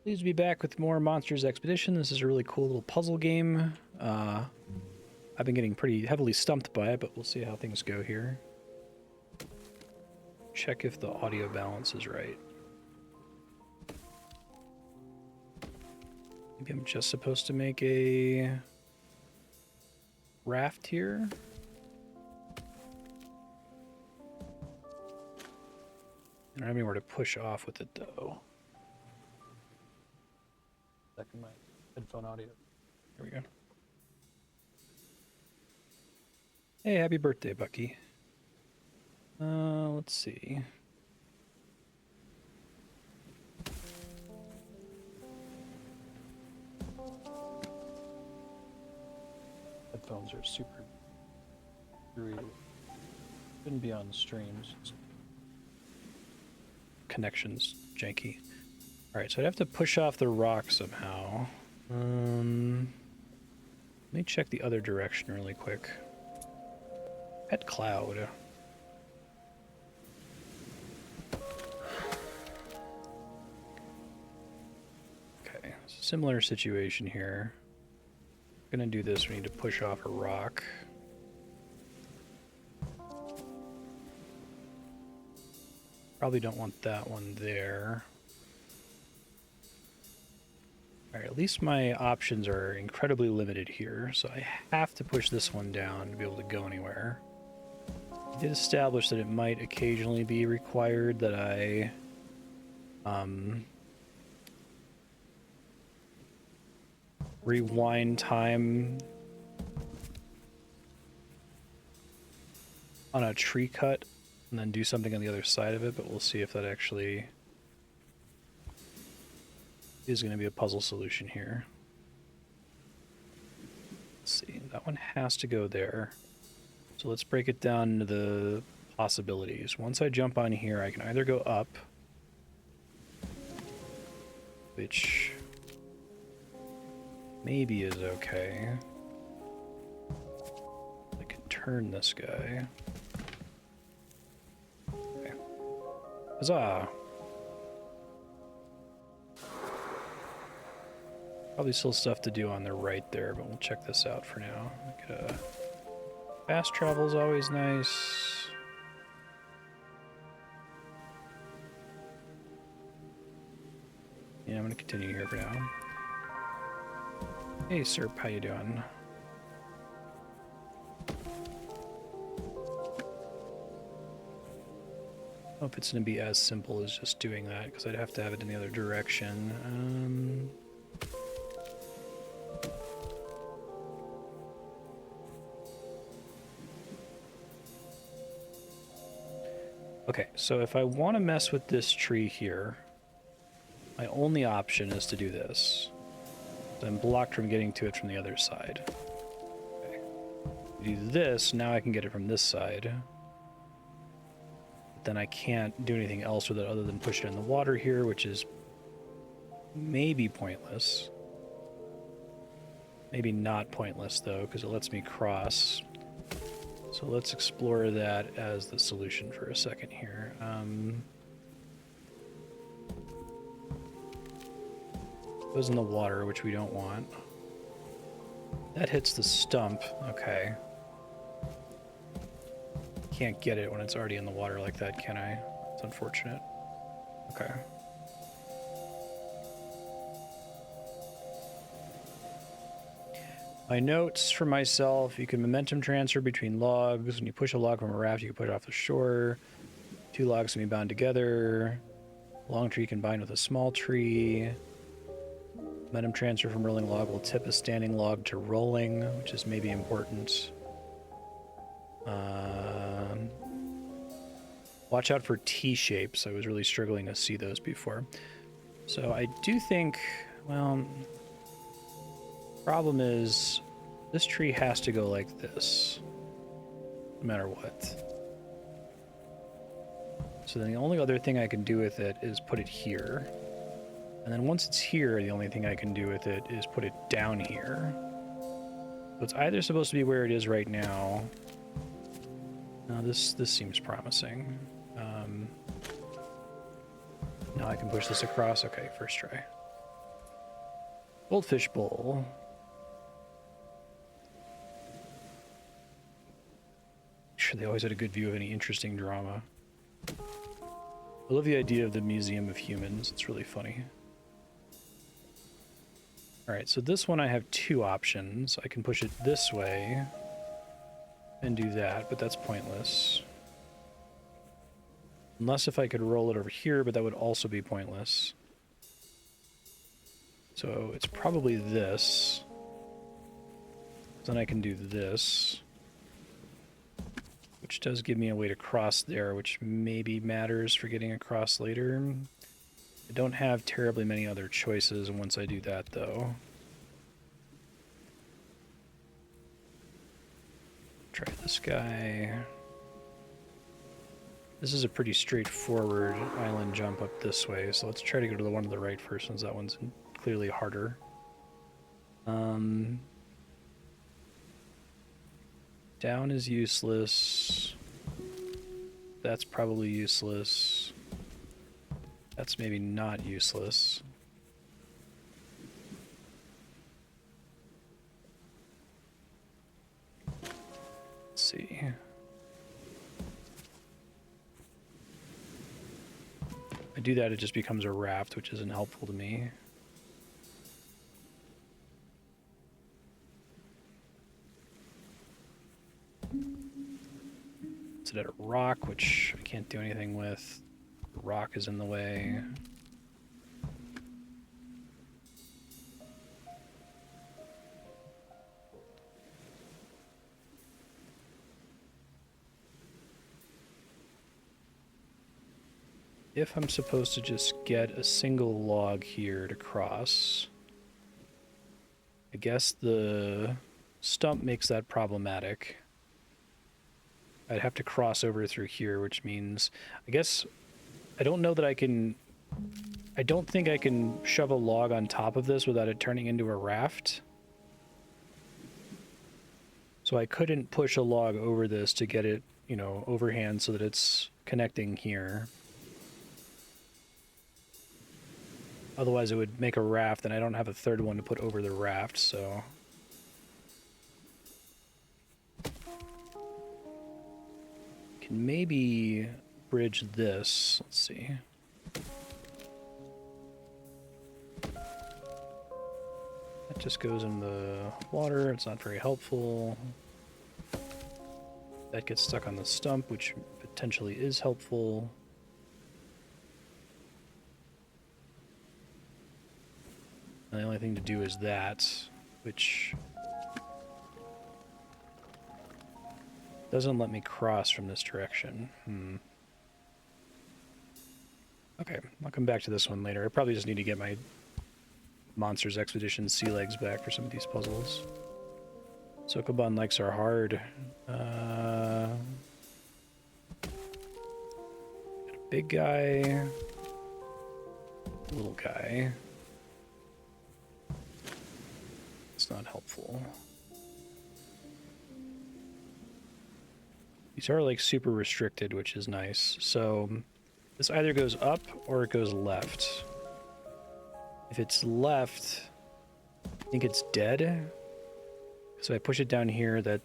Pleased to be back with more Monsters Expedition. This is a really cool little puzzle game. I've been getting pretty heavily stumped by it, but we'll see how things go here. Check if the audio balance is right. Maybe I'm just supposed to make a raft here. I don't have anywhere to push off with it though. Second my headphone audio. There we go. Hey, happy birthday, Bucky. Let's see. Headphones are super screwy. Shouldn't be on streams. Connection's janky. Alright, so I'd have to push off the rock somehow. Let me check the other direction really quick. Pet cloud. Okay, similar situation here. Gonna do this, we need to push off a rock. Probably don't want that one there. Alright, at least my options are incredibly limited here, so I have to push this one down to be able to go anywhere. I did establish that it might occasionally be required that I rewind time on a tree cut and then do something on the other side of it, but we'll see if that actually is going to be a puzzle solution here. Let's see, that one has to go there. So let's break it down into the possibilities. Once I jump on here, I can either go up, which maybe is okay. I can turn this guy. Okay. Huzzah! Probably still stuff to do on the right there, but we'll check this out for now. Fast travel is always nice. Yeah, I'm gonna continue here for now. Hey, Serp, how you doing? Hope it's gonna be as simple as just doing that, because I'd have to have it in the other direction. Okay, so if I want to mess with this tree here, my only option is to do this. I'm blocked from getting to it from the other side. Okay. Do this, now I can get it from this side. But then I can't do anything else with it other than push it in the water here, which is maybe pointless. Maybe not pointless though, because it lets me cross. So let's explore that as the solution for a second here. Goes in the water, which we don't want. That hits the stump. Okay. Can't get it when it's already in the water like that, can I? It's unfortunate. Okay. My notes for myself: you can momentum transfer between logs. When you push a log from a raft, you can push it off the shore. Two logs can be bound together. A long tree can bind with a small tree. Momentum transfer from rolling log will tip a standing log to rolling, which is maybe important. Watch out for T-shapes. I was really struggling to see those before. So I do think, well, problem is this tree has to go like this, no matter what. So then the only other thing I can do with it is put it here. And then once it's here, the only thing I can do with it is put it down here. So it's either supposed to be where it is right now. No, this seems promising. Now I can push this across. Okay, first try. Goldfish bowl. Sure, they always had a good view of any interesting drama. I love the idea of the Museum of Humans. It's really funny. Alright, so this one I have two options. I can push it this way and do that, but that's pointless. Unless if I could roll it over here, but that would also be pointless. So it's probably this. Then I can do this, which does give me a way to cross there, which maybe matters for getting across later. I don't have terribly many other choices once I do that, though. Try this guy. This is a pretty straightforward island jump up this way, so let's try to go to the one to the right first, since that one's clearly harder. Down is useless. That's probably useless. That's maybe not useless. Let's see. If I do that, it just becomes a raft, which isn't helpful to me. It's at a rock, which I can't do anything with. The rock is in the way. If I'm supposed to just get a single log here to cross, I guess the stump makes that problematic. I'd have to cross over through here, which means, I guess, I don't know that I can, I don't think I can shove a log on top of this without it turning into a raft. So I couldn't push a log over this to get it, you know, overhand so that it's connecting here. Otherwise it would make a raft, and I don't have a third one to put over the raft, so... Can maybe bridge this. Let's see. That just goes in the water. It's not very helpful. That gets stuck on the stump, which potentially is helpful. And the only thing to do is that, which doesn't let me cross from this direction. Okay, I'll come back to this one later. I probably just need to get my Monsters Expedition sea legs back for some of these puzzles. Sokoban likes are hard. Got a big guy, little guy. It's not helpful. These are like super restricted, which is nice. So this either goes up or it goes left. If it's left, I think it's dead. So I push it down here, that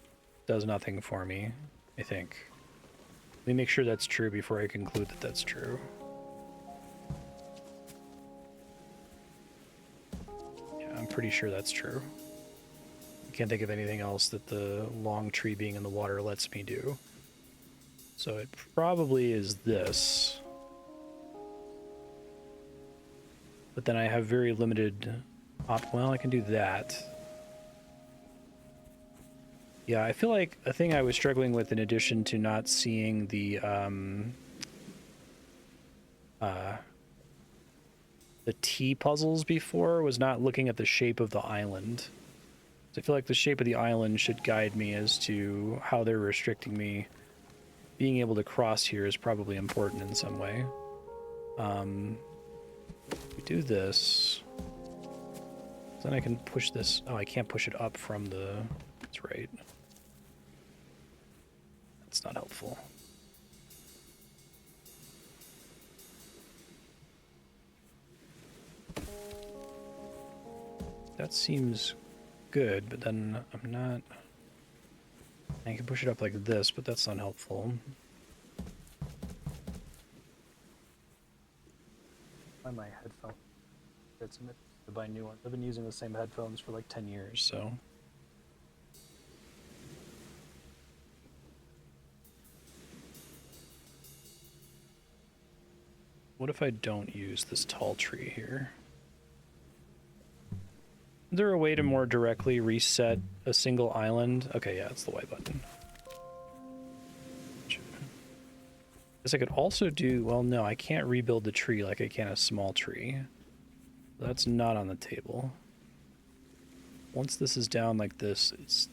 does nothing for me, I think. Let me make sure that's true before I conclude that that's true. Yeah, I'm pretty sure that's true. I can't think of anything else that the long tree being in the water lets me do. So it probably is this. But then I have very limited well, I can do that. Yeah, I feel like a thing I was struggling with in addition to not seeing the T puzzles before was not looking at the shape of the island. I feel like the shape of the island should guide me as to how they're restricting me. Being able to cross here is probably important in some way. We do this. Then I can push this. Oh, I can't push it up from the... That's right. That's not helpful. that seems good, but then I'm not... I can push it up like this, but that's not helpful. Why my headphones? It's to buy new ones. I've been using the same headphones for like 10 years, so... What if I don't use this tall tree here? Is there a way to more directly reset a single island? Okay, yeah, it's the Y button. Guess I could also do... Well, no, I can't rebuild the tree like I can a small tree. That's not on the table. Once this is down like this, it's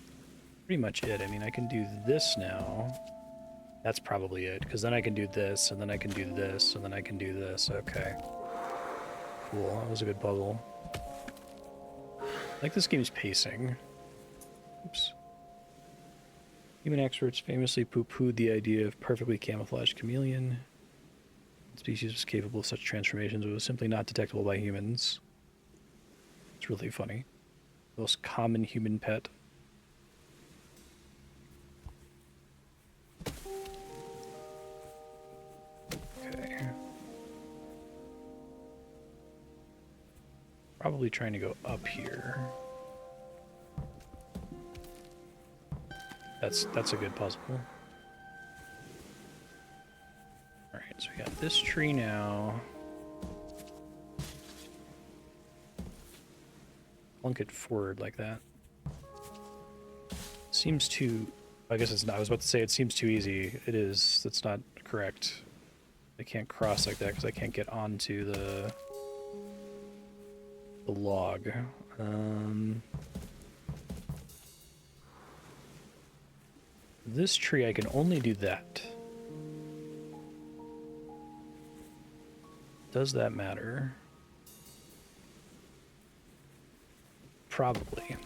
pretty much it. I mean, I can do this now. That's probably it, because then I can do this, and then I can do this, and then I can do this. Okay. Cool, that was a good puzzle. I like this game's pacing. Oops. Human experts famously poo-pooed the idea of perfectly camouflaged chameleon. The species was capable of such transformations, but was simply not detectable by humans. It's really funny. Most common human pet. Okay. Probably trying to go up here. That's a good puzzle. Alright, so we got this tree now. Plunk it forward like that. Seems too... I guess it's not. I was about to say it seems too easy. It is. That's not correct. I can't cross like that because I can't get onto the log. This tree, I can only do that. Does that matter? Probably.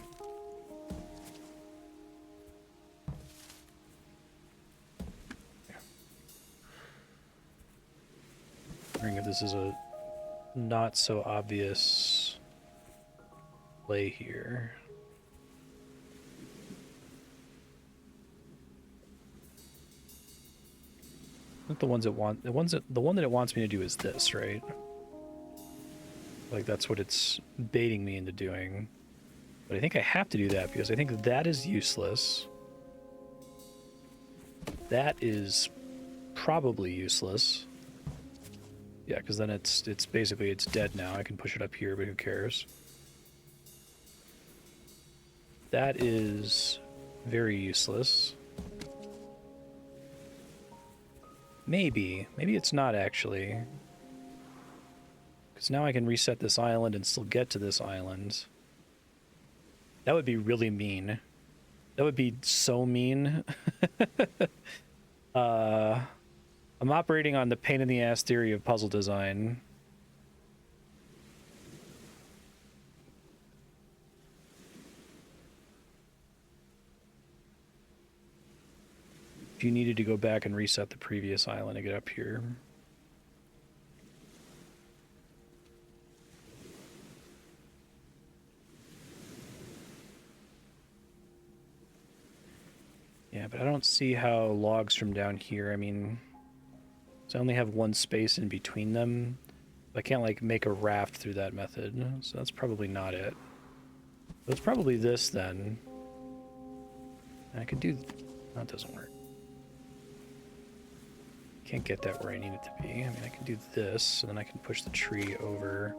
Wondering if this is a not so obvious play here. I think the one that it wants me to do is this, right? Like that's what it's baiting me into doing. But I think I have to do that because I think that is useless. That is probably useless. Yeah, because then it's basically it's dead now. I can push it up here, but who cares? That is very useless. Maybe it's not actually. Because now I can reset this island and still get to this island. That would be really mean. That would be so mean. I'm operating on the pain in the ass theory of puzzle design. If you needed to go back and reset the previous island to get up here. Yeah, but I don't see how logs from down here, I mean, so I only have one space in between them. I can't, like, make a raft through that method, so that's probably not it. But it's probably this, then. I could do... That doesn't work. Can't get that where I need it to be. I mean, I can do this, and then I can push the tree over.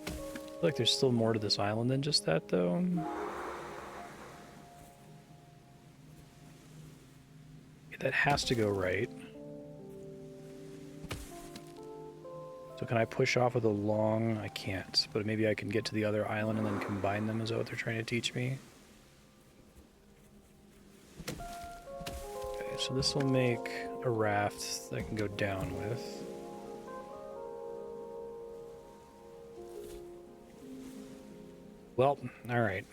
I feel like there's still more to this island than just that, though. That has to go right. So can I push off with a long... I can't, but maybe I can get to the other island and then combine them. Is that what they're trying to teach me? Okay, so this will make a raft that I can go down with. Well, alright.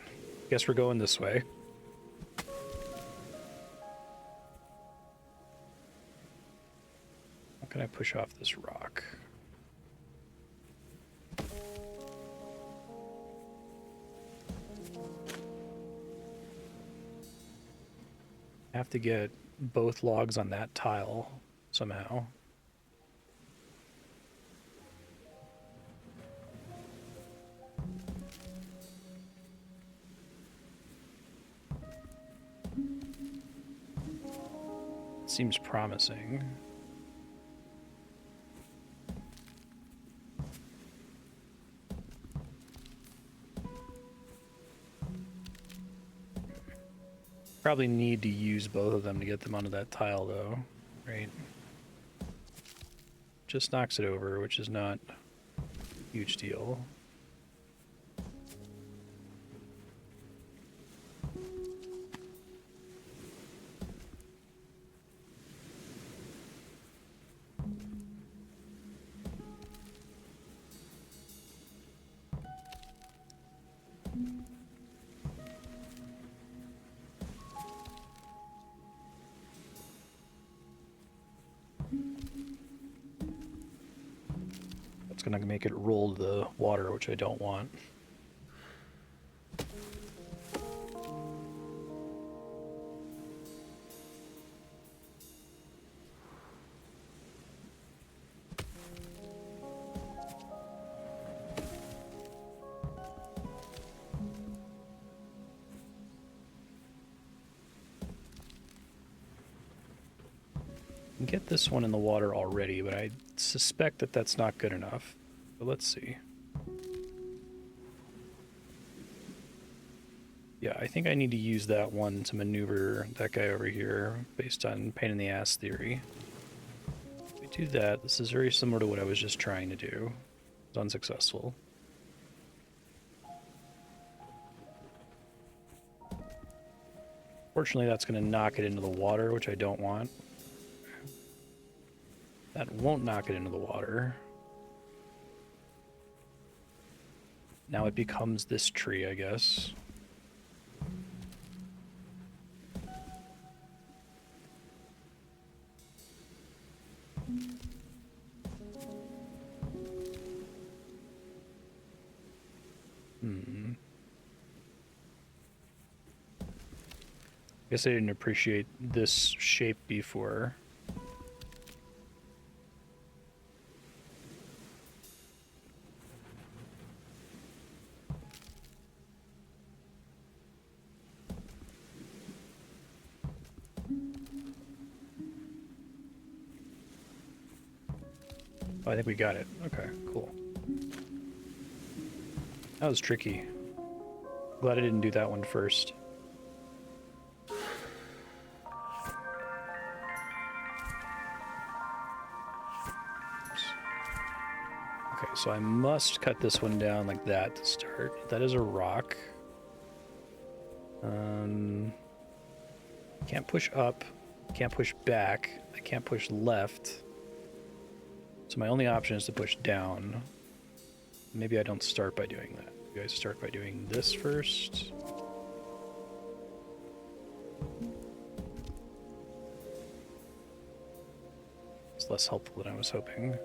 Guess we're going this way. How can I push off this rock? I have to get both logs on that tile somehow. Seems promising. Probably need to use both of them to get them onto that tile, though, right? Just knocks it over, which is not a huge deal. It's gonna make it roll the water, which I don't want. Get this one in the water already, but I suspect that that's not good enough. But let's see. Yeah, I think I need to use that one to maneuver that guy over here based on pain in the ass theory. If we do that, this is very similar to what I was just trying to do. It's unsuccessful. Fortunately, that's going to knock it into the water, which I don't want. That won't knock it into the water. Now it becomes this tree, I guess. Guess I didn't appreciate this shape before. Oh, I think we got it. Okay, cool. That was tricky. Glad I didn't do that one first. Okay, so I must cut this one down like that to start. That is a rock. Can't push up, can't push back, I can't push left. So my only option is to push down. Maybe I don't start by doing that. You guys start by doing this first. It's less helpful than I was hoping.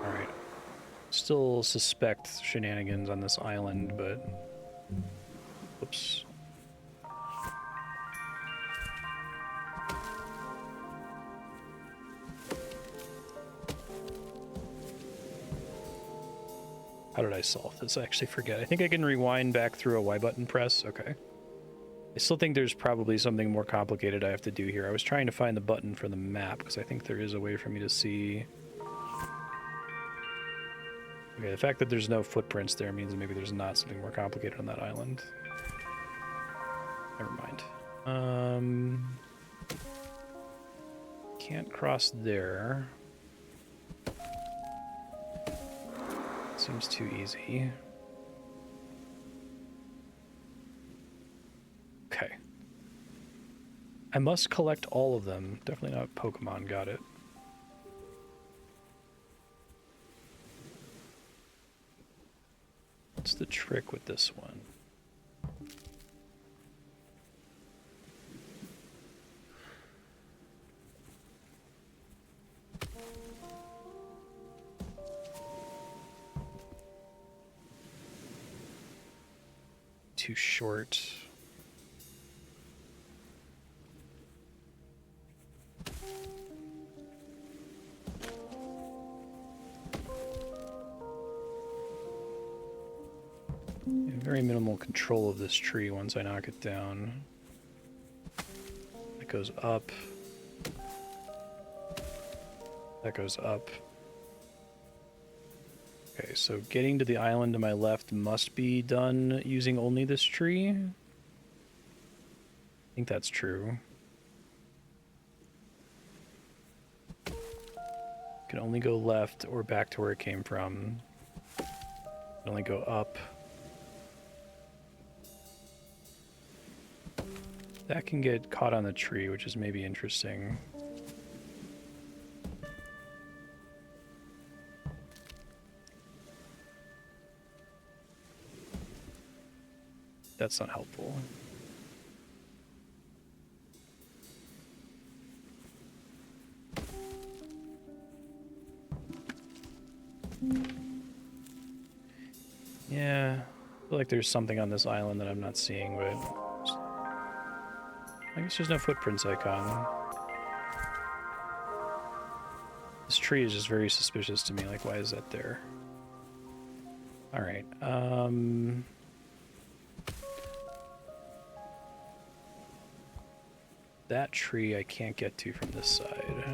Alright. Still suspect shenanigans on this island, but... Whoops. How did I solve this? I actually forget. I think I can rewind back through a Y button press. Okay. I still think there's probably something more complicated I have to do here. I was trying to find the button for the map, because I think there is a way for me to see... Okay, the fact that there's no footprints there means that maybe there's not something more complicated on that island. Never mind. Can't cross there. Seems too easy. Okay. I must collect all of them. Definitely not Pokemon, got it. What's the trick with this one? too short. Very minimal control of this tree once I knock it down. It goes up. That goes up. Okay, so getting to the island to my left must be done using only this tree. I think that's true. Can only go left or back to where it came from. Can only go up. That can get caught on the tree, which is maybe interesting. That's not helpful. Yeah, I feel like there's something on this island that I'm not seeing, but I guess there's no footprints icon. This tree is just very suspicious to me. Like, why is that there? Alright, that tree I can't get to from this side.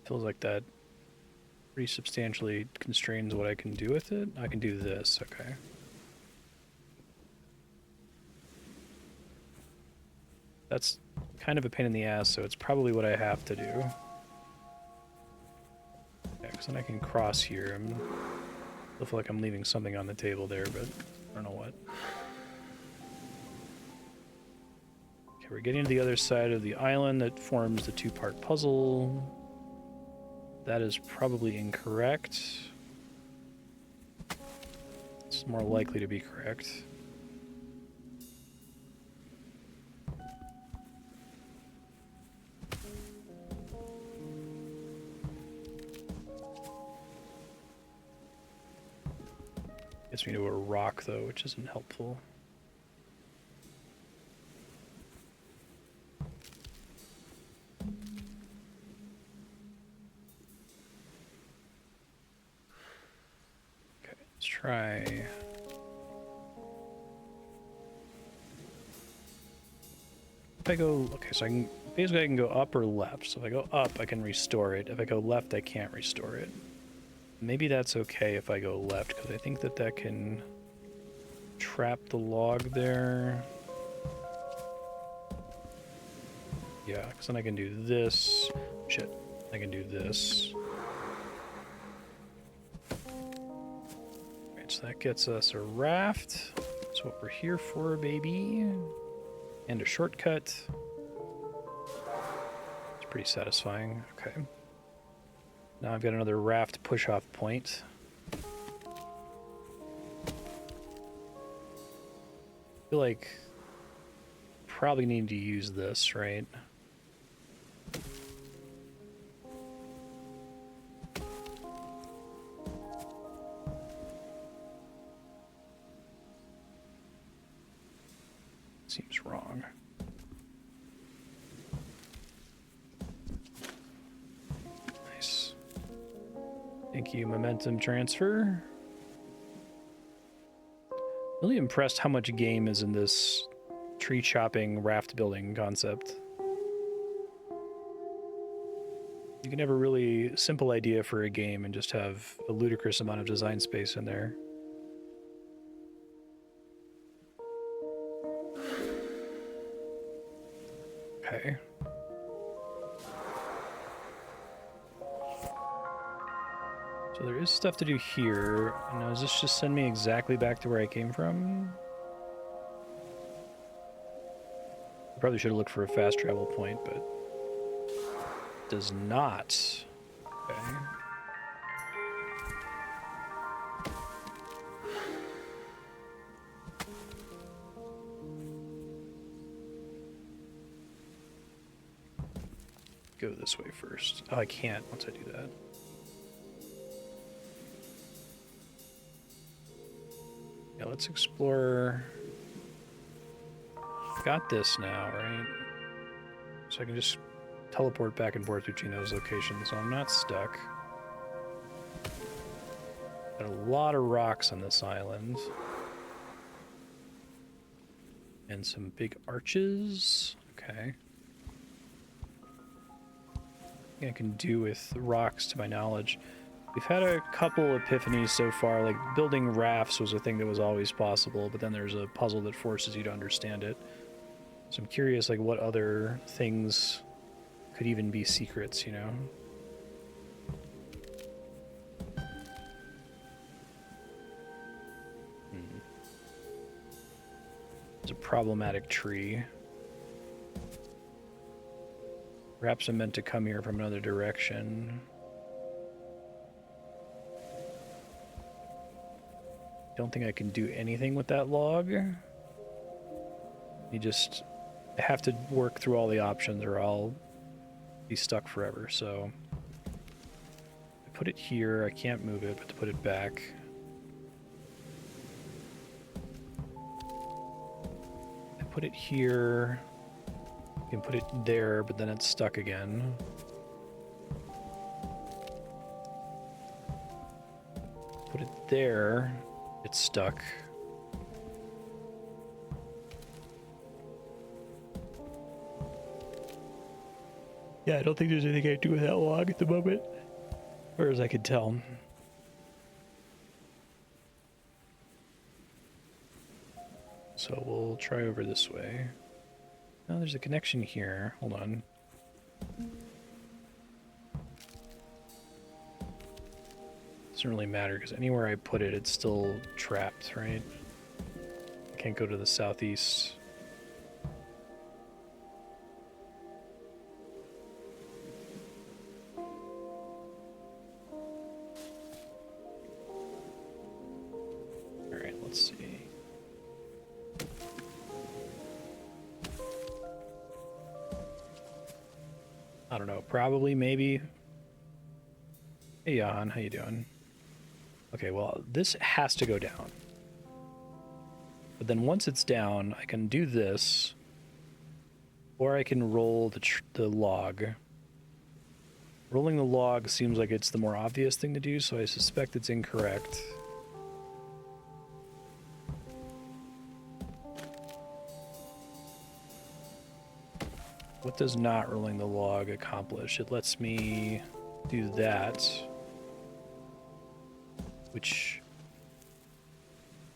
Feels like that pretty substantially constrains what I can do with it. I can do this, okay. That's kind of a pain in the ass, so it's probably what I have to do. Yeah, because then I can cross here. I feel like I'm leaving something on the table there, but I don't know what. Okay, we're getting to the other side of the island that forms the two-part puzzle. That is probably incorrect. It's more likely to be correct. Gets me to a rock, though, which isn't helpful. Okay, let's try... If I go... Okay, so I can... Basically, I can go up or left. So if I go up, I can restore it. If I go left, I can't restore it. Maybe that's okay if I go left, because I think that that can trap the log there. Yeah, because then I can do this. Shit, I can do this. Alright, so that gets us a raft. That's what we're here for, baby. And a shortcut. It's pretty satisfying. Okay. Now I've got another raft push-off point. I feel like probably need to use this, right? Seems wrong. Nice. Thank you, momentum transfer. Really impressed how much game is in this tree chopping raft building concept. You can have a really simple idea for a game and just have a ludicrous amount of design space in there. Okay. So there is stuff to do here. Now, does this just send me exactly back to where I came from? I probably should have looked for a fast travel point, but it does not. Okay. Go this way first. Oh, I can't once I do that. let's explore. Got this now, right? So I can just teleport back and forth between those locations, so I'm not stuck. Got a lot of rocks on this island. And some big arches. Okay. I can do with rocks to my knowledge. We've had a couple epiphanies so far, like building rafts was a thing that was always possible, but then there's a puzzle that forces you to understand it. So I'm curious, like, what other things could even be secrets, you know? It's a problematic tree. Perhaps I'm meant to come here from another direction. Don't think I can do anything with that log. You just have to work through all the options or I'll be stuck forever, so... I put it here, I can't move it, but to put it back... I put it here... I can put it there, but then it's stuck again. Put it there, it's stuck. Yeah, I don't think there's anything I can do with that log at the moment. Or as I could tell. So we'll try over this way. Oh, there's a connection here. Hold on. Doesn't really matter, because anywhere I put it, it's still trapped, right? I can't go to the southeast. Alright, let's see. I don't know, probably, maybe. Hey, Jan, how you doing? Okay, well, this has to go down. But then once it's down, I can do this, or I can roll the log. Rolling the log seems like it's the more obvious thing to do, so I suspect it's incorrect. What does not rolling the log accomplish? It lets me do that, which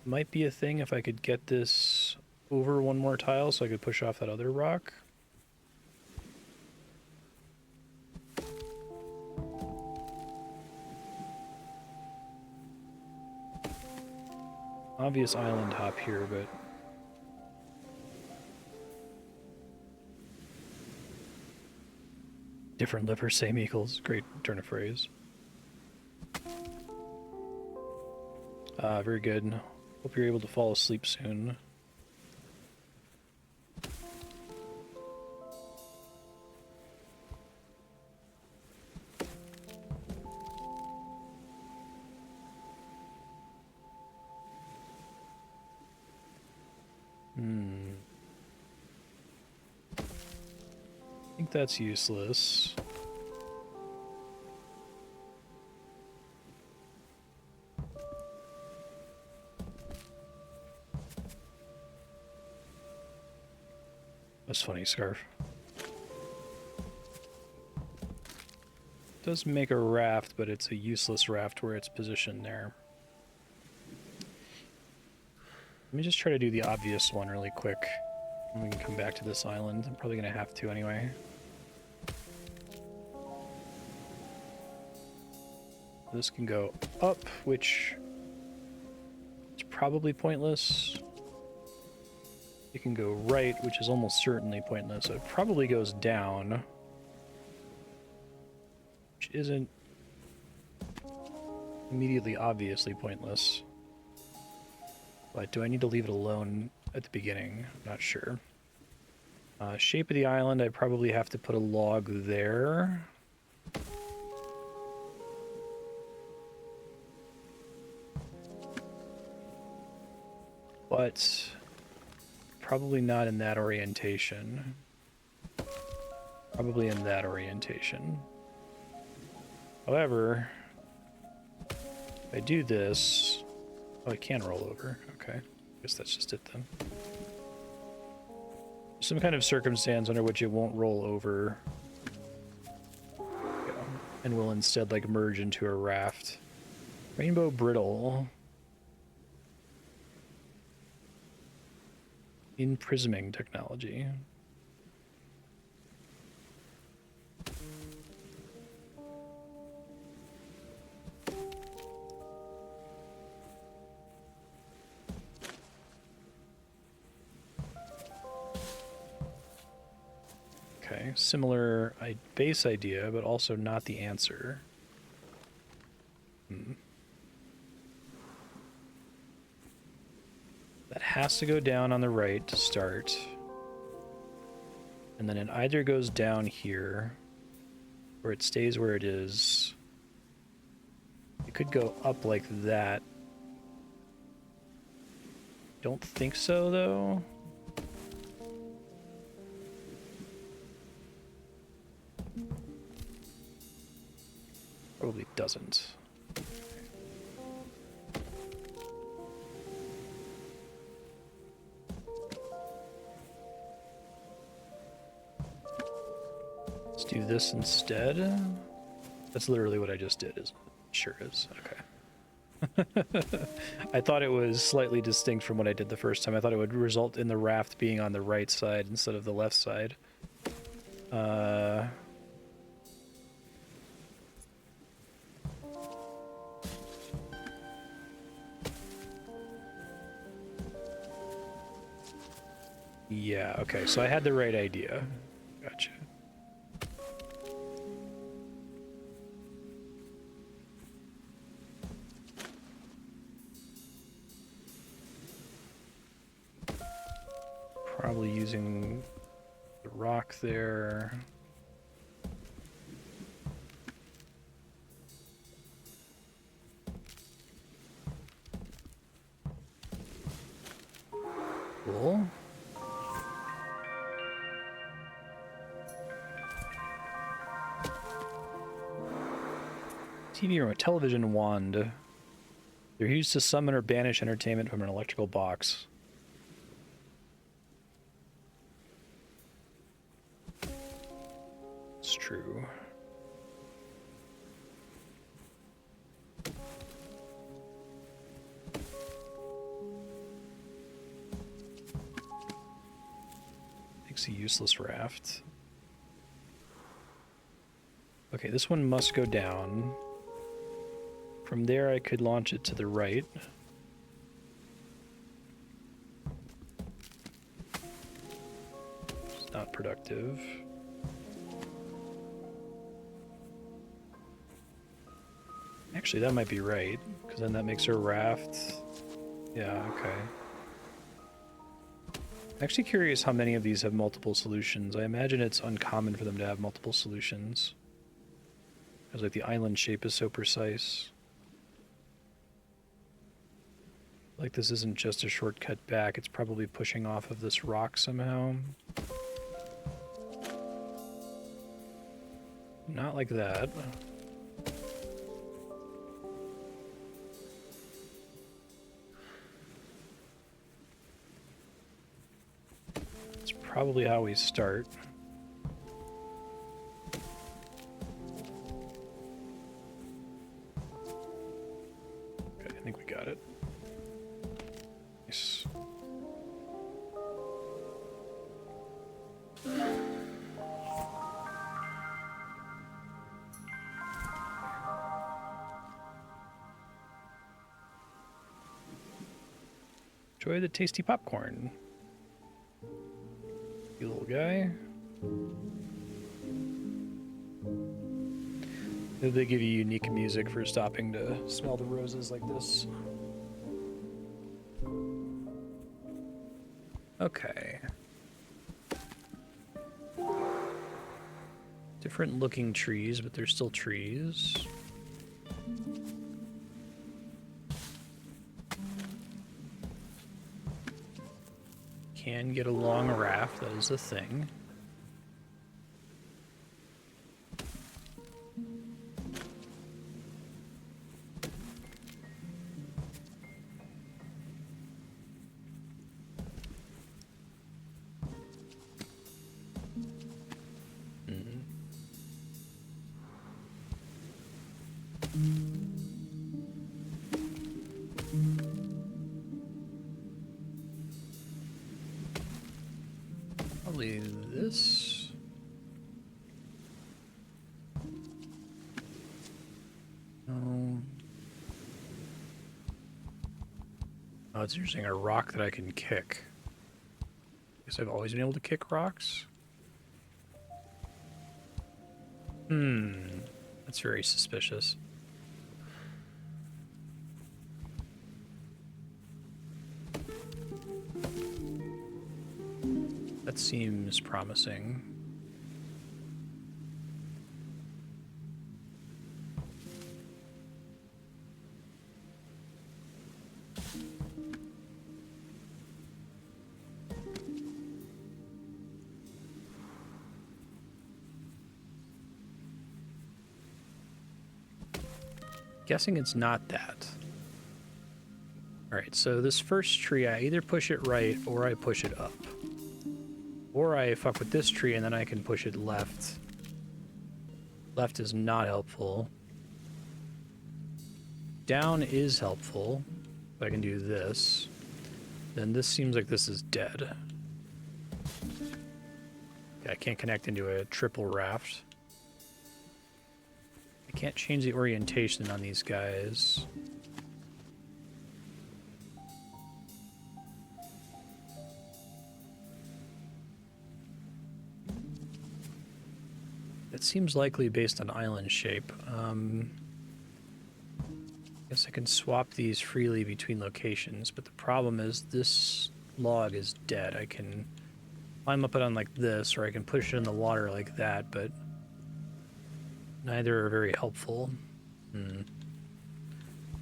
might be a thing if I could get this over one more tile so I could push off that other rock. Obvious island hop here, but... Different liver, same equals. Great turn of phrase. Very good. Hope you're able to fall asleep soon. I think that's useless. That's funny, Scarf. It does make a raft, but it's a useless raft where it's positioned there. Let me just try to do the obvious one really quick. And we can come back to this island. I'm probably going to have to anyway. This can go up, which is probably pointless. It can go right, which is almost certainly pointless. So it probably goes down, which isn't immediately obviously pointless. But do I need to leave it alone at the beginning? I'm not sure. Shape of the island, I probably have to put a log there. but probably not in that orientation. Probably in that orientation. However, if I do this... Oh, I can roll over. Okay. Guess that's just it then. Some kind of circumstance under which it won't roll over. Yeah. And will instead, like, merge into a raft. Rainbow brittle. Imprisming technology. Okay, similar base idea, but also not the answer. That has to go down on the right to start. And then it either goes down here, or it stays where it is. It could go up like that. Don't think so, though. Probably doesn't. Let's do this instead. That's literally what I just did, isn't it? Sure is. Okay. I thought it was slightly distinct from what I did the first time. I thought it would result in the raft being on the right side instead of the left side. Yeah, okay, so I had the right idea. Gotcha. Probably using the rock there. Cool. TV room, a television wand. They're used to summon or banish entertainment from an electrical box. It's true. Makes a useless raft. Okay, this one must go down. From there, I could launch it to the right. It's not productive. Actually, that might be right, because then that makes her a raft. Yeah, okay. I'm actually curious how many of these have multiple solutions. I imagine it's uncommon for them to have multiple solutions. Because like the island shape is so precise. Like this isn't just a shortcut back, it's probably pushing off of this rock somehow. Not like that. It's probably how we start. Okay, I think we got it. Nice. Enjoy the tasty popcorn. You little guy. They give you unique music for stopping to smell the roses like this. Okay. Different looking trees, but they're still trees. can get a long raft, that is a thing. Probably this. Oh, it's interesting. A rock that I can kick. Guess I've always been able to kick rocks. That's very suspicious. That seems promising. Guessing it's not that. Alright, so this first tree, I either push it right or I push it up. Or I fuck with this tree and then I can push it left. Left is not helpful. Down is helpful. If I can do this. Then this seems like this is dead. Okay, I can't connect into a triple raft. I can't change the orientation on these guys. It seems likely based on island shape. I guess I can swap these freely between locations, but the problem is this log is dead. I can climb up it on like this, or I can push it in the water like that, but neither are very helpful. Do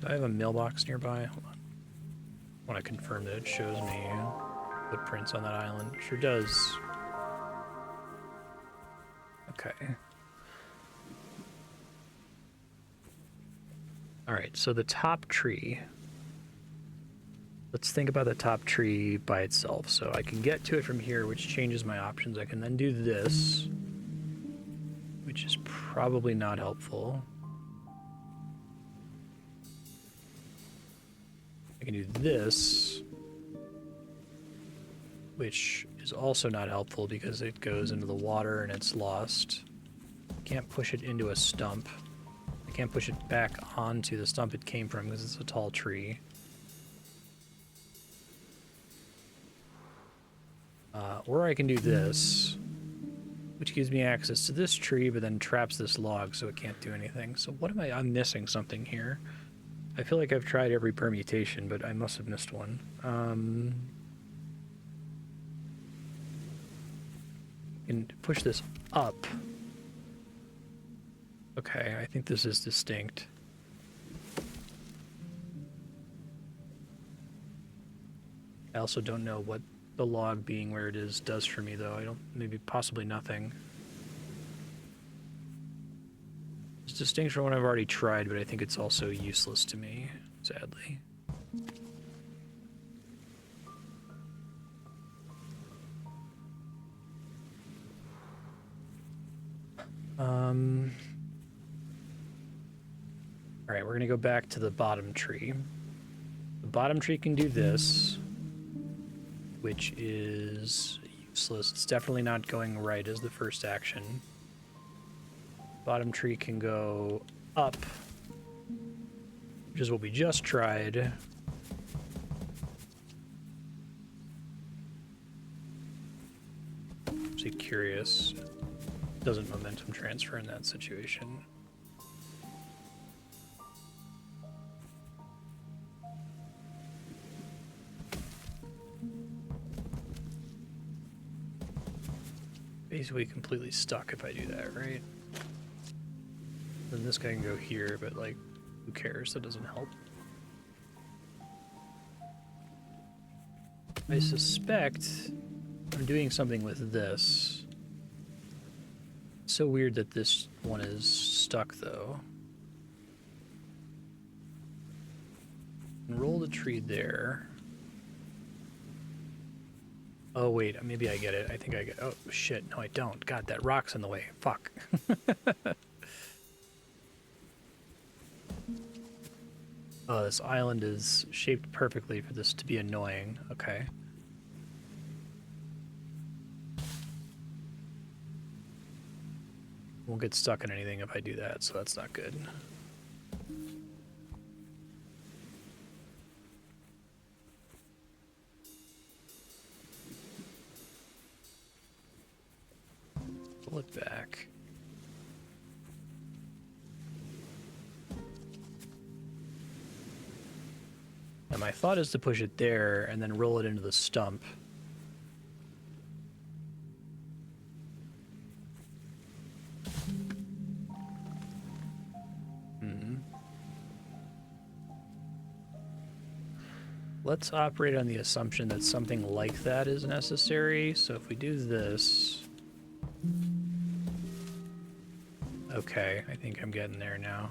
I have a mailbox nearby? Hold on. I want to confirm that it shows me footprints on that island. Sure does. Okay. Alright, so the top tree. Let's think about the top tree by itself. So I can get to it from here, which changes my options. I can then do this, which is probably not helpful. I can do this, which is also not helpful because it goes into the water and it's lost. Can't push it into a stump. I can't push it back onto the stump it came from because it's a tall tree. Or I can do this, which gives me access to this tree, but then traps this log so it can't do anything. So what am I? I'm missing something here. I feel like I've tried every permutation, but I must have missed one. Can push this up. Okay, I think this is distinct. I also don't know what the log being where it is does for me, though. I don't, maybe possibly nothing. It's distinct from what I've already tried, but I think it's also useless to me, sadly. Alright, we're gonna go back to the bottom tree. The bottom tree can do this, which is useless. It's definitely not going right as the first action. Bottom tree can go up, which is what we just tried. Actually curious. Doesn't momentum transfer in that situation. Basically completely stuck if I do that, right? Then this guy can go here, but like, who cares? That doesn't help. I suspect I'm doing something with this. It's so weird that this one is stuck, though. And roll the tree there. Oh, wait, maybe I get it. I think I get... Oh, shit. No, I don't. God, that rock's in the way. Fuck. Oh, this island is shaped perfectly for this to be annoying. Okay. Won't get stuck in anything if I do that, so that's not good. Pull it back. And my thought is to push it there and then roll it into the stump. Let's operate on the assumption that something like that is necessary. So if we do this... Okay, I think I'm getting there now.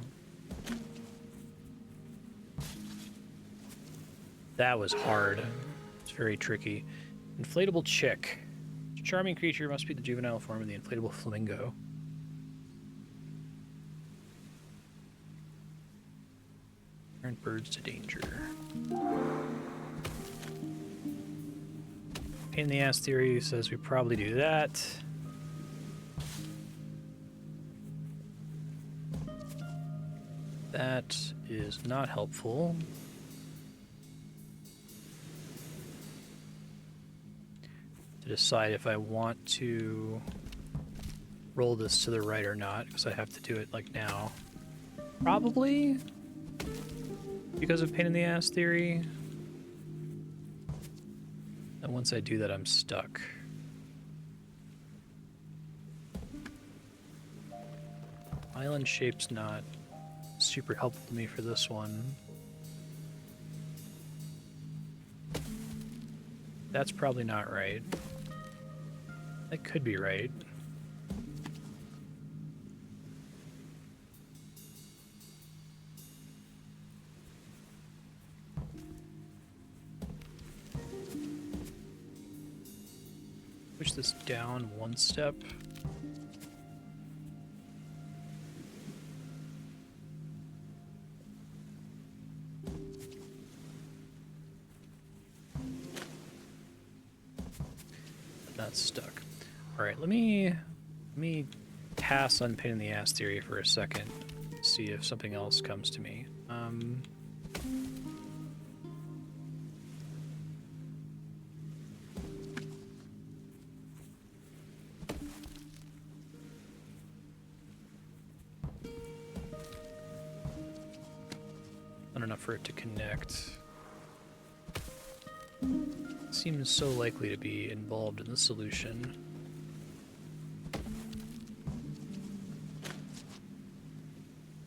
That was hard. It's very tricky. Inflatable chick. It's a charming creature, must be the juvenile form of the inflatable flamingo. Turn birds to danger. Pain in the ass theory says we probably do that. That is not helpful. To decide if I want to roll this to the right or not, because I have to do it like now. Probably because of pain in the ass theory. And once I do that, I'm stuck. Island shape's not super helpful to me for this one. That's probably not right. That could be right. Push this down one step. Not stuck. All right, let me pass on pain in the ass theory for a second. See if something else comes to me. Not enough for it to connect. Seems so likely to be involved in the solution.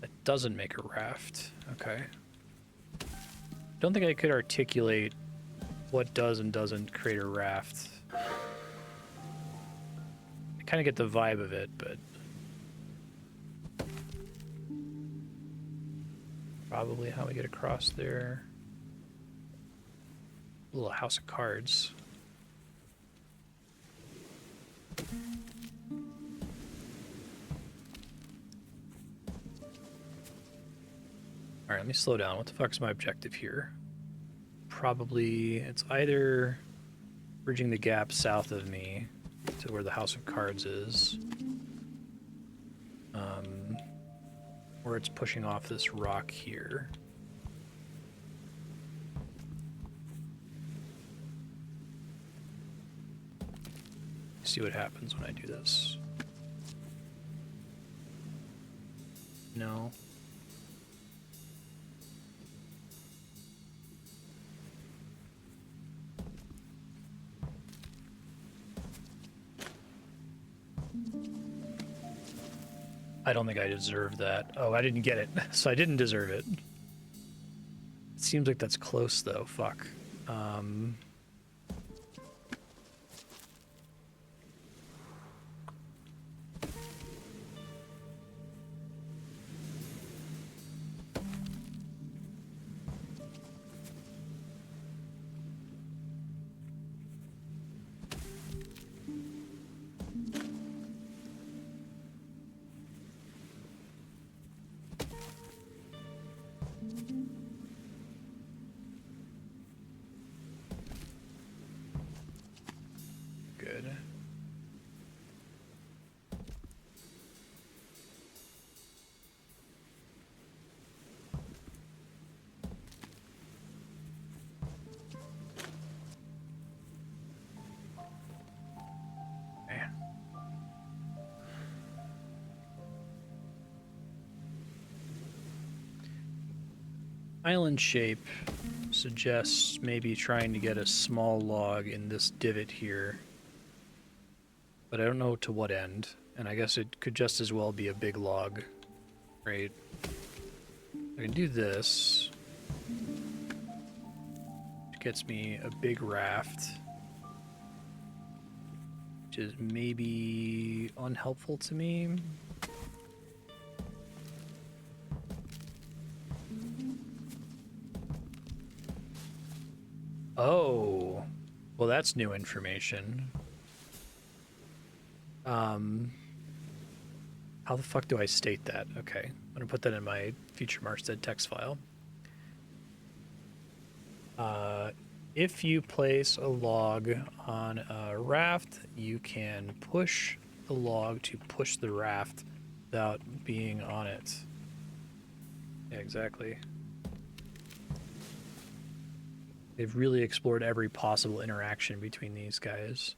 That doesn't make a raft. Okay. Don't think I could articulate what does and doesn't create a raft. I kind of get the vibe of it, but probably how we get across there. A little house of cards. Alright, let me slow down. What the fuck's my objective here? Probably, it's either bridging the gap south of me to where the house of cards is, or it's pushing off this rock here. See what happens when I do this. No. I don't think I deserve that. Oh, I didn't get it, so I didn't deserve it. It seems like that's close, though. Fuck. island shape suggests maybe trying to get a small log in this divot here. But I don't know to what end, and I guess it could just as well be a big log, right? I can do this. Which gets me a big raft. Which is maybe unhelpful to me. Oh, well, that's new information. How the fuck do I state that? Okay, I'm gonna put that in my future Marstead text file. If you place a log on a raft, you can push the log to push the raft without being on it. Yeah, exactly. They've really explored every possible interaction between these guys.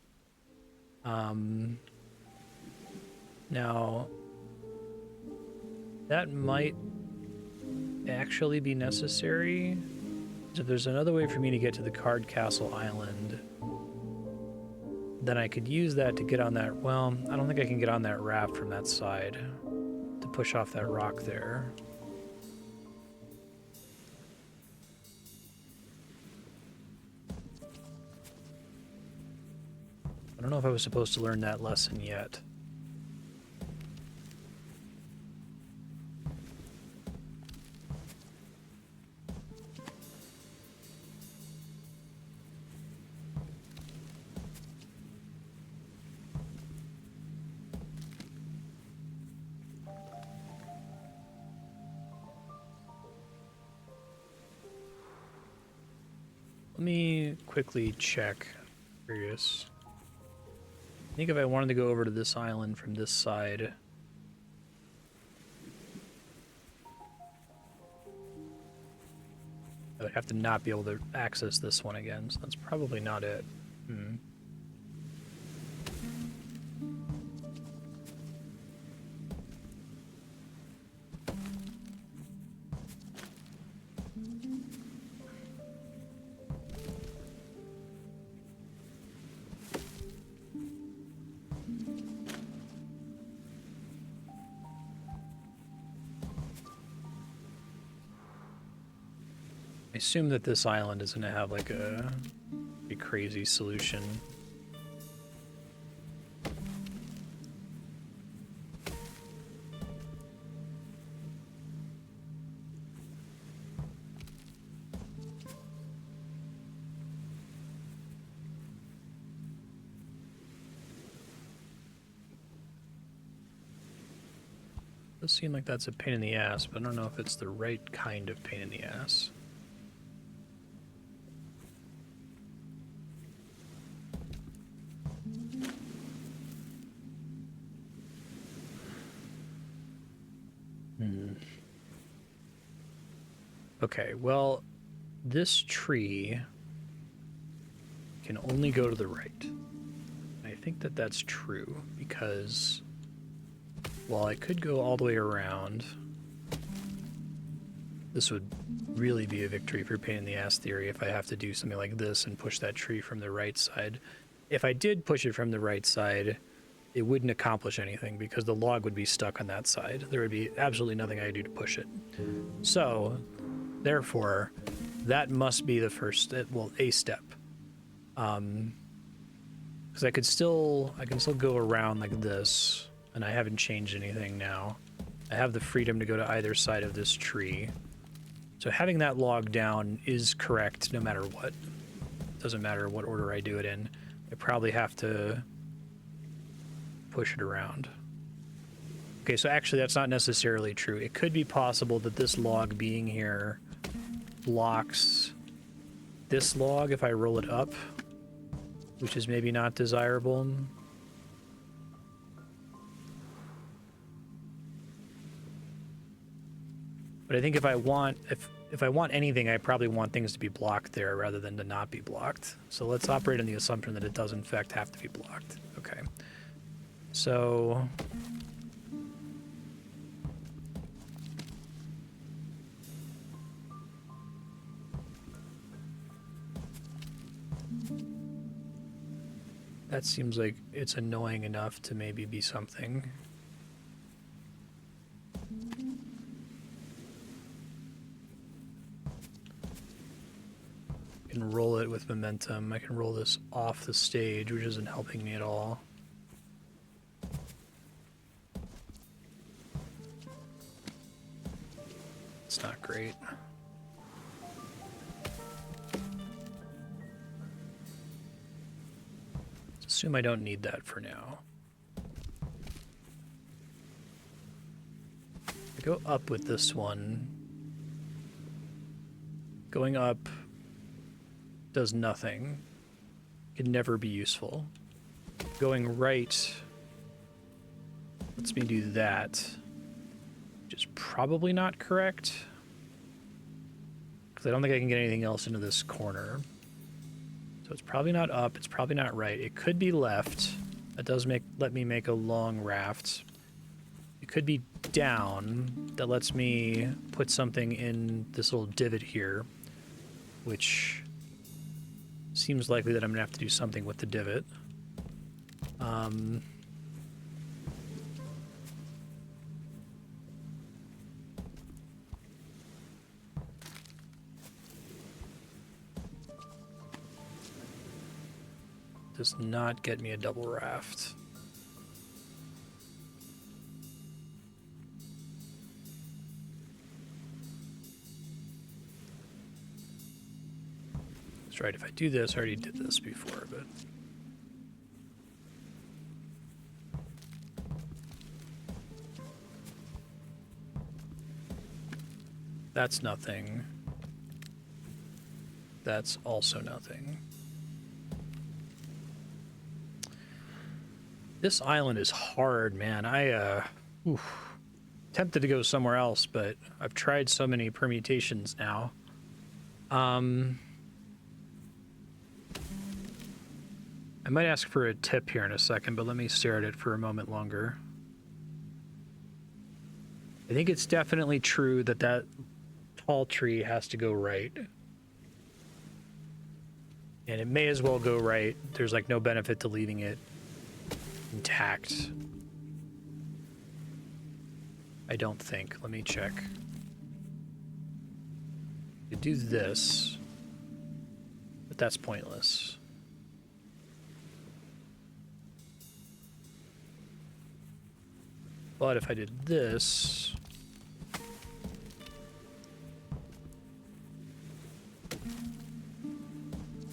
Now, that might actually be necessary. So if there's another way for me to get to the Card Castle Island, then I could use that to get on that. Well, I don't think I can get on that raft from that side to push off that rock there. I don't know if I was supposed to learn that lesson yet. Let me quickly check. Curious. I think if I wanted to go over to this island from this side, I would have to not be able to access this one again, so that's probably not it. I assume that this island is going to have like a crazy solution. Does seem like that's a pain in the ass, but I don't know if it's the right kind of pain in the ass. Okay, well, this tree can only go to the right. I think that that's true, because while I could go all the way around, this would really be a victory for pain in the ass theory if I have to do something like this and push that tree from the right side. If I did push it from the right side, it wouldn't accomplish anything because the log would be stuck on that side. There would be absolutely nothing I could do to push it. So, therefore, that must be the first, well, a step. Because I can still go around like this, and I haven't changed anything now. I have the freedom to go to either side of this tree. So having that log down is correct no matter what. Doesn't matter what order I do it in. I probably have to push it around. Okay, so actually that's not necessarily true. It could be possible that this log being here blocks this log if I roll it up, which is maybe not desirable. But I think if I want anything, I probably want things to be blocked there rather than to not be blocked. So let's operate on the assumption that it does in fact have to be blocked. Okay. So That seems like it's annoying enough to maybe be something. I can roll it with momentum. I can roll this off the stage, which isn't helping me at all. It's not great. Let's assume I don't need that for now. I go up with this one. Going up does nothing. Can never be useful. Going right lets me do that, which is probably not correct, because I don't think I can get anything else into this corner. So it's probably not up, it's probably not right. It could be left. That does let me make a long raft. It could be down. That lets me put something in this little divot here, which seems likely that I'm gonna have to do something with the divot. Does not get me a double raft. That's right, if I do this, I already did this before, but... That's nothing. That's also nothing. This island is hard, man. Tempted to go somewhere else, but I've tried so many permutations now. I might ask for a tip here in a second, but let me stare at it for a moment longer. I think it's definitely true that that tall tree has to go right. And it may as well go right. There's like no benefit to leaving it intact. I don't think. Let me check. You do this, but that's pointless. But if I did this,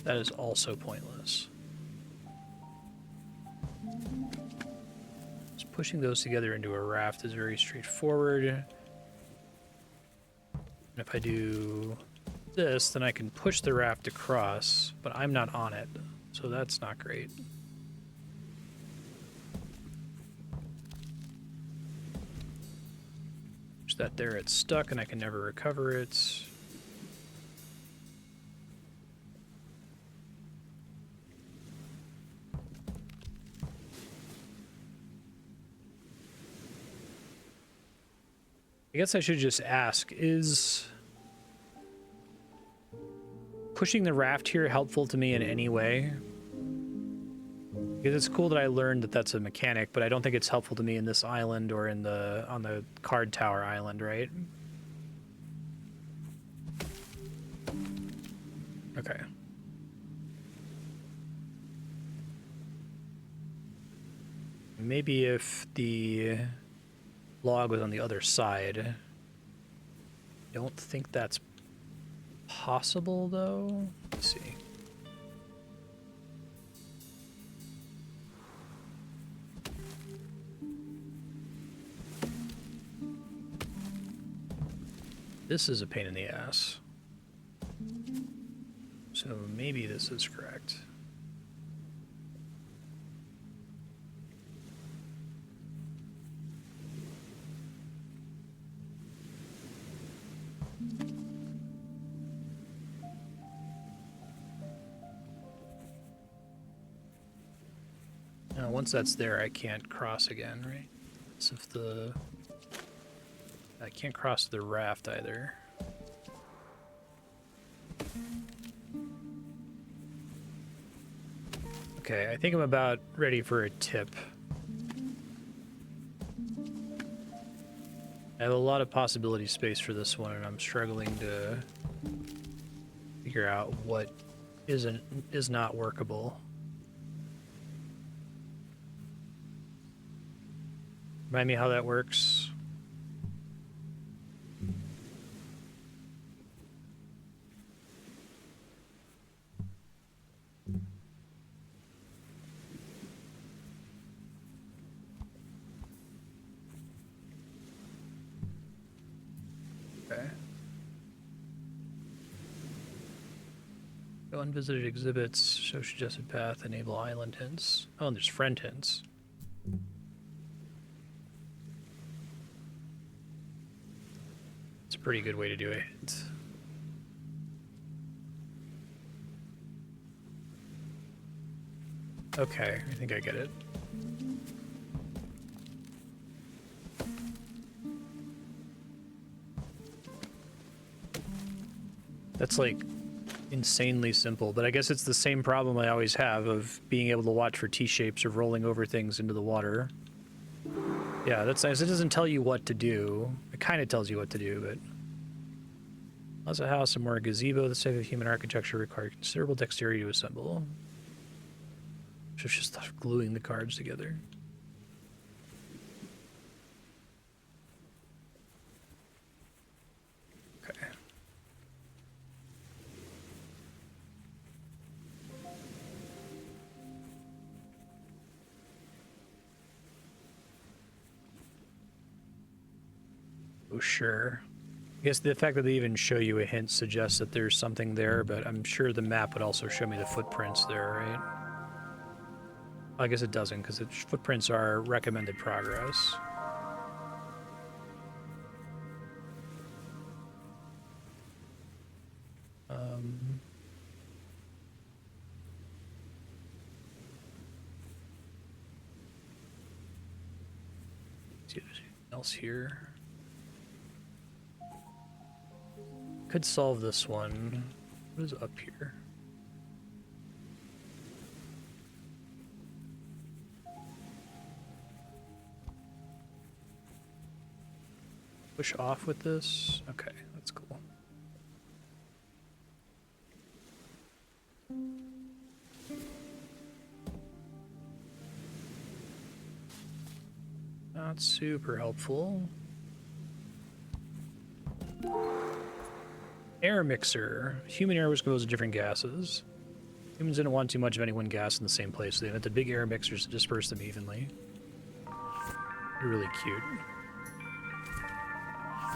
that is also pointless. Just pushing those together into a raft is very straightforward. And if I do this, then I can push the raft across, but I'm not on it, so that's not great. Push that there, it's stuck, and I can never recover it. I guess I should just ask, is pushing the raft here helpful to me in any way? Because it's cool that I learned that that's a mechanic, but I don't think it's helpful to me in this island or in on the card tower island, right? Okay. Maybe if the log was on the other side. I don't think that's possible, though. Let's see. This is a pain in the ass. So maybe this is correct. Now, once that's there, I can't cross again, right? So if I can't cross the raft either. Okay, I think I'm about ready for a tip. I have a lot of possibility space for this one, and I'm struggling to figure out what is not workable. Remind me how that works. Okay. Go unvisited exhibits, show suggested path, enable island hints. Oh, and there's friend hints. It's a pretty good way to do it. Okay, I think I get it. That's like insanely simple, but I guess it's the same problem I always have of being able to watch for T-shapes or rolling over things into the water. Yeah, that's nice. It doesn't tell you what to do. It kind of tells you what to do, but... As a house and more a gazebo, this type of human architecture required considerable dexterity to assemble. So it's just gluing the cards together. Okay. Oh, sure. I guess the fact that they even show you a hint suggests that there's something there, but I'm sure the map would also show me the footprints there, right? I guess it doesn't, because the footprints are recommended progress. See if there's anything else here. Could solve this one. What is up here? Push off with this? Okay, that's cool. Not super helpful. Air mixer. Human air was composed of different gases. Humans didn't want too much of any one gas in the same place, so they invented big air mixers to disperse them evenly. They're really cute.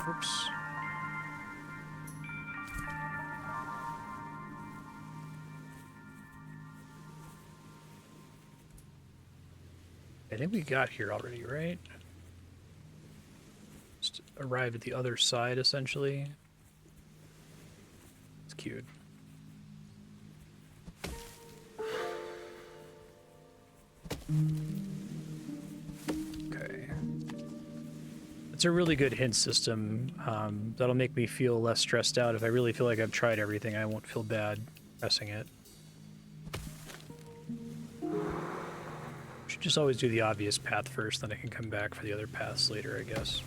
Oops. I think we got here already, right? Just arrived at the other side, essentially. It's cute. Okay. It's a really good hint system. That'll make me feel less stressed out. If I really feel like I've tried everything, I won't feel bad pressing it. Should just always do the obvious path first, then I can come back for the other paths later, I guess.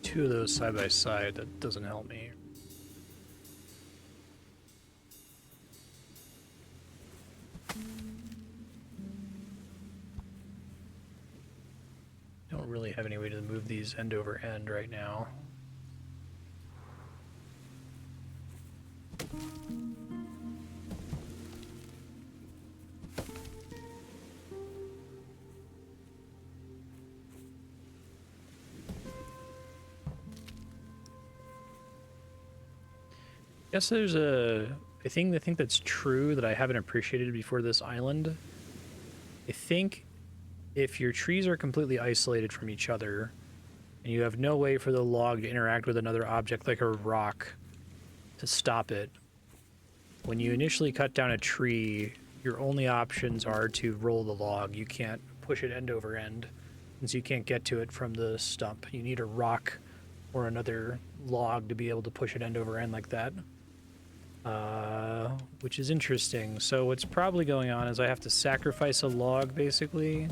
Two of those side by side, that doesn't help me. Don't really have any way to move these end over end right now. Guess there's a thing I think that's true that I haven't appreciated before this island. I think if your trees are completely isolated from each other, and you have no way for the log to interact with another object like a rock to stop it. When you initially cut down a tree, your only options are to roll the log. You can't push it end over end, since you can't get to it from the stump. You need a rock or another log to be able to push it end over end like that. Which is interesting. So what's probably going on is I have to sacrifice a log, basically.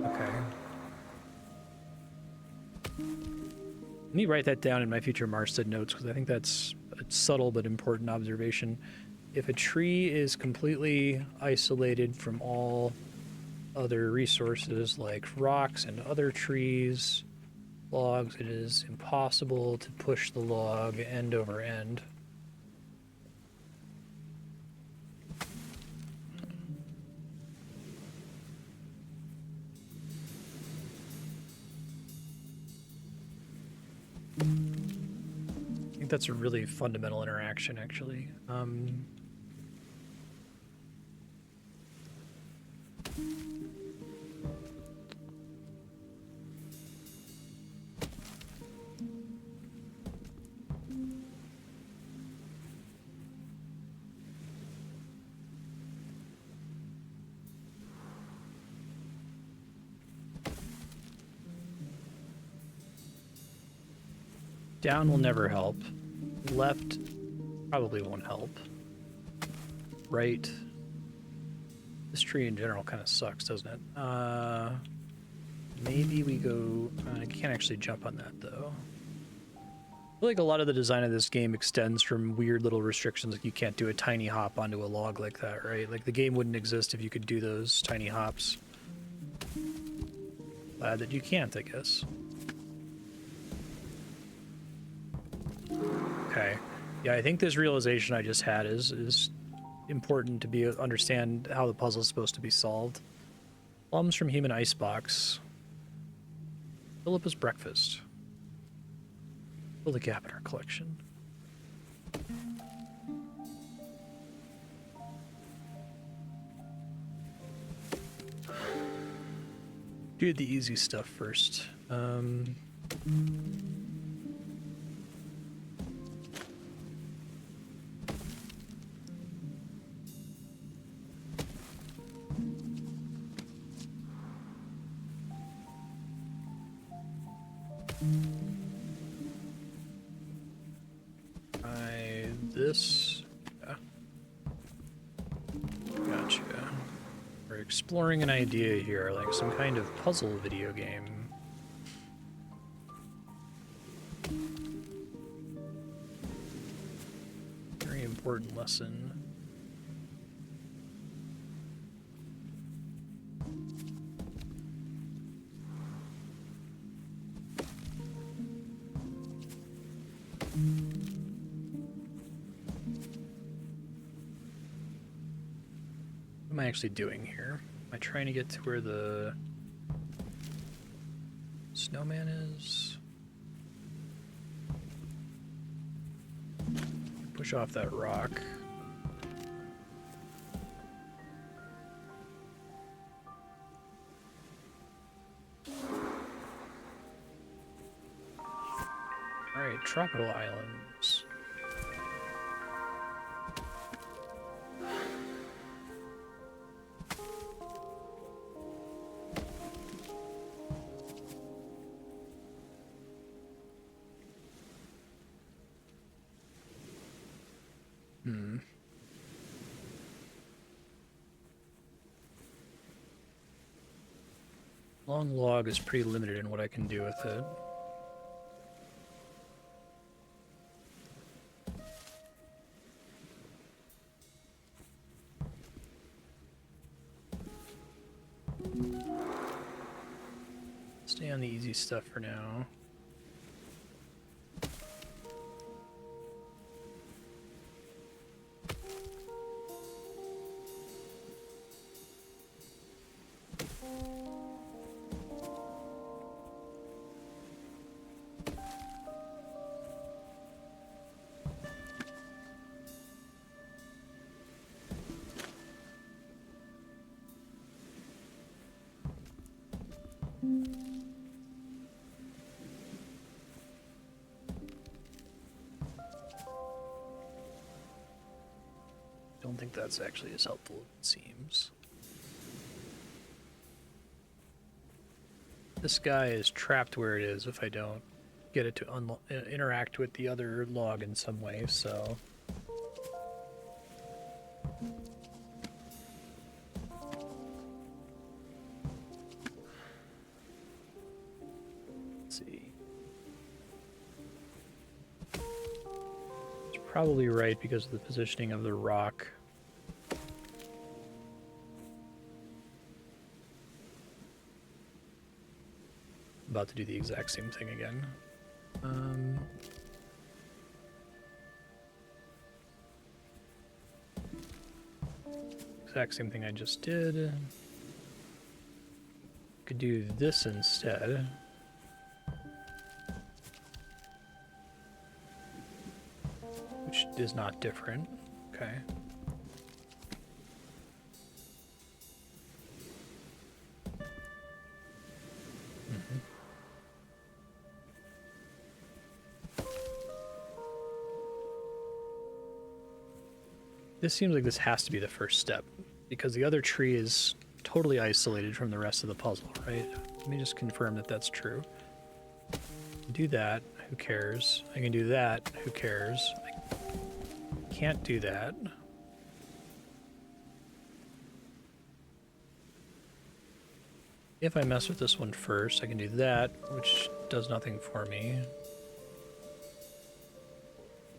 Okay. Let me write that down in my future Marstead notes, because I think that's a subtle but important observation. If a tree is completely isolated from all other resources like rocks and other trees, logs, it is impossible to push the log end over end. I think that's a really fundamental interaction, actually. Down will never help. Left probably won't help. Right. This tree in general kind of sucks, doesn't it? Maybe we go... I can't actually jump on that, though. I feel like a lot of the design of this game extends from weird little restrictions, like you can't do a tiny hop onto a log like that, right? Like, the game wouldn't exist if you could do those tiny hops. Glad that you can't, I guess. Okay. Yeah, I think this realization I just had is important to understand how the puzzle is supposed to be solved. Plums from human icebox. Philippa's breakfast. Fill the gap in our collection. Do the easy stuff first. This. Yeah. Gotcha. We're exploring an idea here, like some kind of puzzle video game. Very important lesson. What am I actually doing here? Am I trying to get to where the snowman is? Push off that rock. Alright, tropical islands. Long log is pretty limited in what I can do with it. Stay on the easy stuff for now. Don't think that's actually as helpful as it seems. This guy is trapped where it is if I don't get it to interact with the other log in some way, so... Let's see. It's probably right because of the positioning of the rock. About to do the exact same thing again. Exact same thing I just did. Could do this instead. Which is not different. Okay. This seems like this has to be the first step, because the other tree is totally isolated from the rest of the puzzle, right? Let me just confirm that that's true. Do that, who cares? I can do that, who cares? I can't do that. If I mess with this one first, I can do that, which does nothing for me.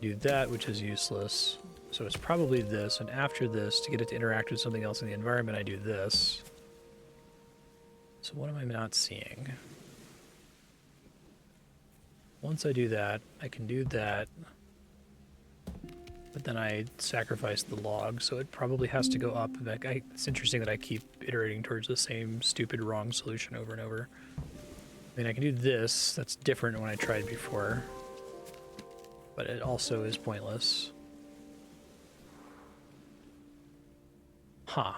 Do that, which is useless. So it's probably this, and after this, to get it to interact with something else in the environment, I do this. So what am I not seeing? Once I do that, I can do that, but then I sacrifice the log, so it probably has to go up. It's interesting that I keep iterating towards the same stupid wrong solution over and over. I mean, I can do this. That's different than when I tried before, but it also is pointless. Huh.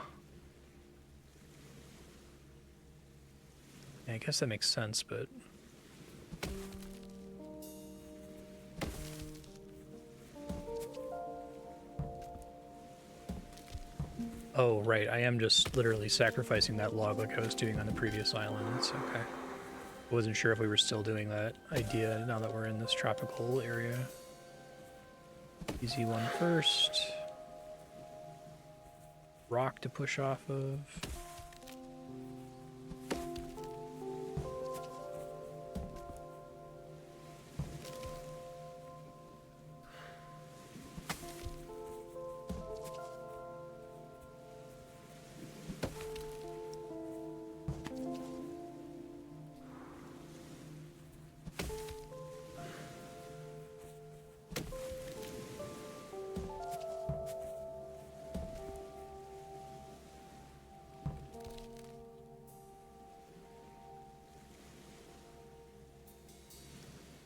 Yeah, I guess that makes sense, but... Oh, right, I am just literally sacrificing that log like I was doing on the previous islands. Okay. I wasn't sure if we were still doing that idea now that we're in this tropical area. Easy one first. Rock to push off of.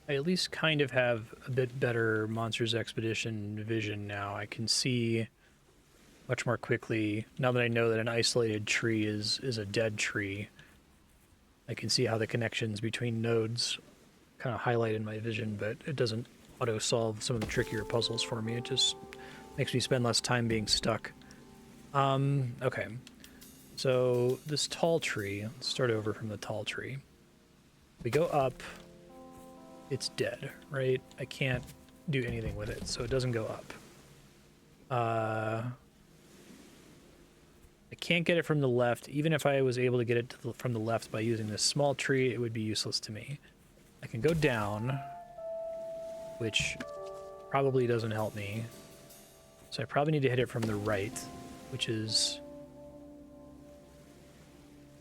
I at least kind of have a bit better Monsters Expedition vision now. I can see much more quickly, now that I know that an isolated tree is a dead tree. I can see how the connections between nodes kind of highlight in my vision, but it doesn't auto-solve some of the trickier puzzles for me. It just makes me spend less time being stuck. Okay. So this tall tree, let's start over from the tall tree. We go up, it's dead, right? I can't do anything with it, so it doesn't go up. I can't get it from the left. Even if I was able to get it from the left by using this small tree, it would be useless to me. I can go down, which probably doesn't help me. So I probably need to hit it from the right, which is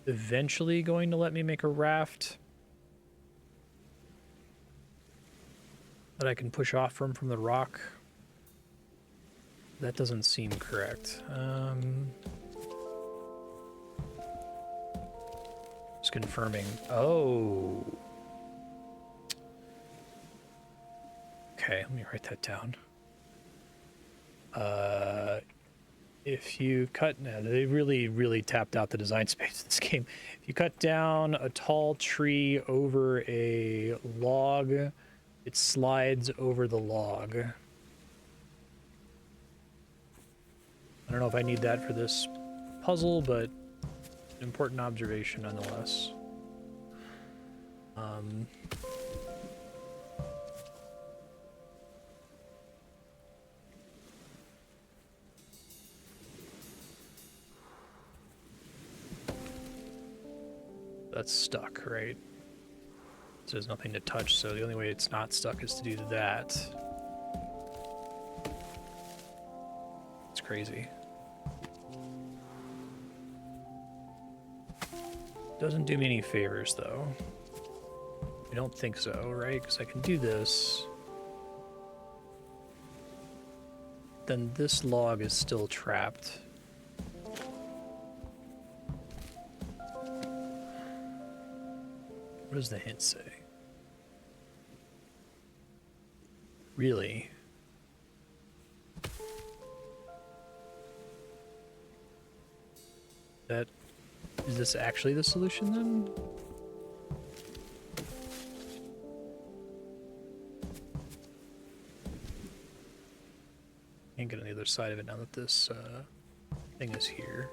eventually going to let me make a raft that I can push off from the rock. That doesn't seem correct. Just confirming. Oh. Okay, let me write that down. If you cut... No, they really tapped out the design space in this game. If you cut down a tall tree over a log, it slides over the log. don't know if I need that for this puzzle, but an important observation nonetheless. That's stuck, right? So there's nothing to touch, so the only way it's not stuck is to do that. It's crazy. Doesn't do me any favors, though. I don't think so, right? Because I can do this. Then this log is still trapped. What does the hint say? Really? Is this actually the solution then? Can't get on the other side of it now that this thing is here.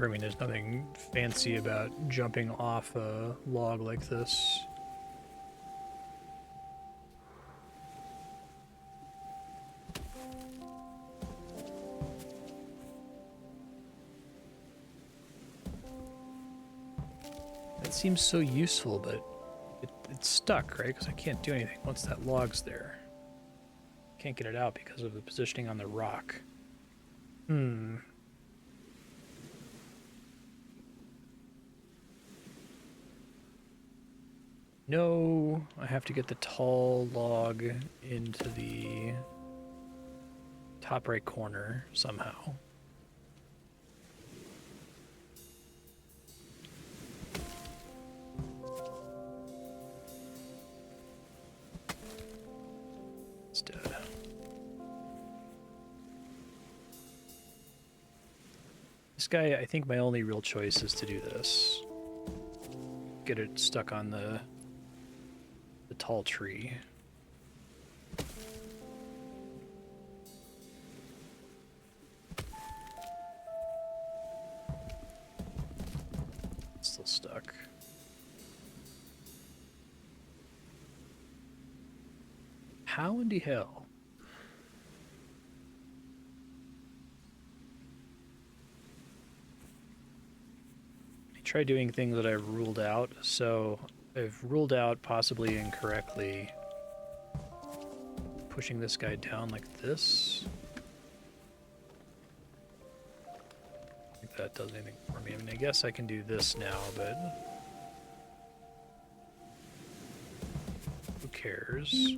I mean, there's nothing fancy about jumping off a log like this. That seems so useful, but it's stuck, right? Because I can't do anything once that log's there. Can't get it out because of the positioning on the rock. No, I have to get the tall log into the top right corner somehow. It's dead. This guy, I think my only real choice is to do this. Get it stuck on the tall tree. It's still stuck. How in the hell? I try doing things that I've ruled out, so I've ruled out, possibly incorrectly, pushing this guy down like this. I think that does anything for me. I mean, I guess I can do this now, but who cares?